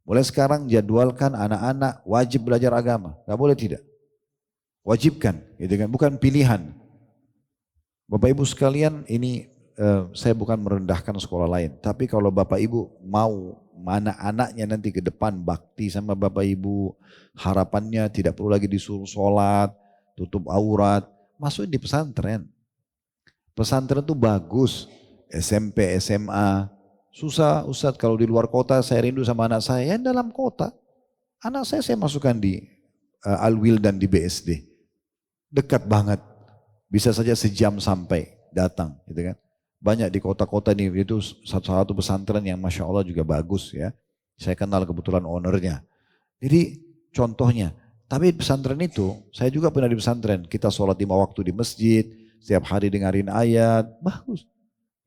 Mulai sekarang jadwalkan anak-anak wajib belajar agama, nggak boleh tidak. Wajibkan, gitu kan? Bukan pilihan. Bapak Ibu sekalian, ini saya bukan merendahkan sekolah lain, tapi kalau Bapak Ibu mau anak-anaknya nanti ke depan bakti sama Bapak Ibu, harapannya tidak perlu lagi disuruh sholat, tutup aurat, masukin di pesantren. Pesantren itu bagus, SMP, SMA. Susah Ustadz kalau di luar kota saya rindu sama anak saya, yang dalam kota. Anak saya masukkan di Alwil dan di BSD. Dekat banget, bisa saja sejam sampai datang gitu kan. Banyak di kota-kota ini, itu satu pesantren yang Masya Allah juga bagus ya. Saya kenal kebetulan ownernya. Jadi contohnya, tapi pesantren itu, saya juga pernah di pesantren. Kita sholat 5 waktu di masjid, setiap hari dengerin ayat, bagus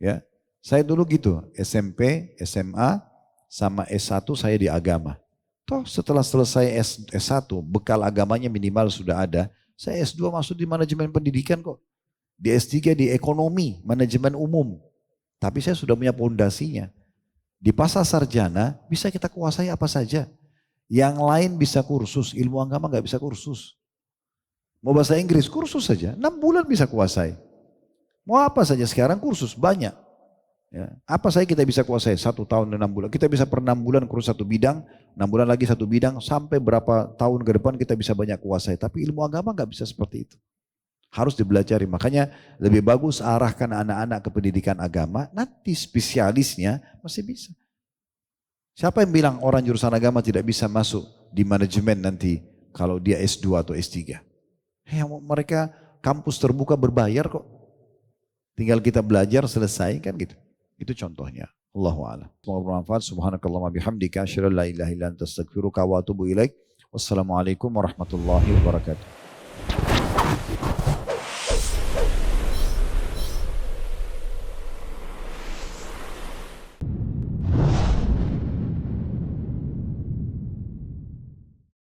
ya. Saya dulu gitu, SMP, SMA, sama S1 saya di agama. Toh setelah selesai S1, bekal agamanya minimal sudah ada. Saya S2 masuk di manajemen pendidikan kok. Di S3 di ekonomi, manajemen umum. Tapi saya sudah punya pondasinya. Di pasar sarjana bisa kita kuasai apa saja. Yang lain bisa kursus, ilmu agama gak bisa kursus. Mau bahasa Inggris, kursus saja. 6 bulan bisa kuasai. Mau apa saja sekarang kursus, banyak. Ya. Apa saja kita bisa kuasai 1 tahun dan 6 bulan. Kita bisa per 6 bulan kursus satu bidang, 6 bulan lagi satu bidang, sampai berapa tahun ke depan kita bisa banyak kuasai. Tapi ilmu agama gak bisa seperti itu. Harus dibelajari. Makanya lebih bagus arahkan anak-anak ke pendidikan agama, nanti spesialisnya masih bisa. Siapa yang bilang orang jurusan agama tidak bisa masuk di manajemen nanti kalau dia S2 atau S3? Mereka kampus terbuka berbayar kok. Tinggal kita belajar selesai kan gitu. Itu contohnya. Allahu a'lam. Semoga bermanfaat. Subhanakallahumma bihamdika asyhadu an la ilaha illa anta astaghfiruka wa atubu ilaik. Wassalamualaikum warahmatullahi wabarakatuh.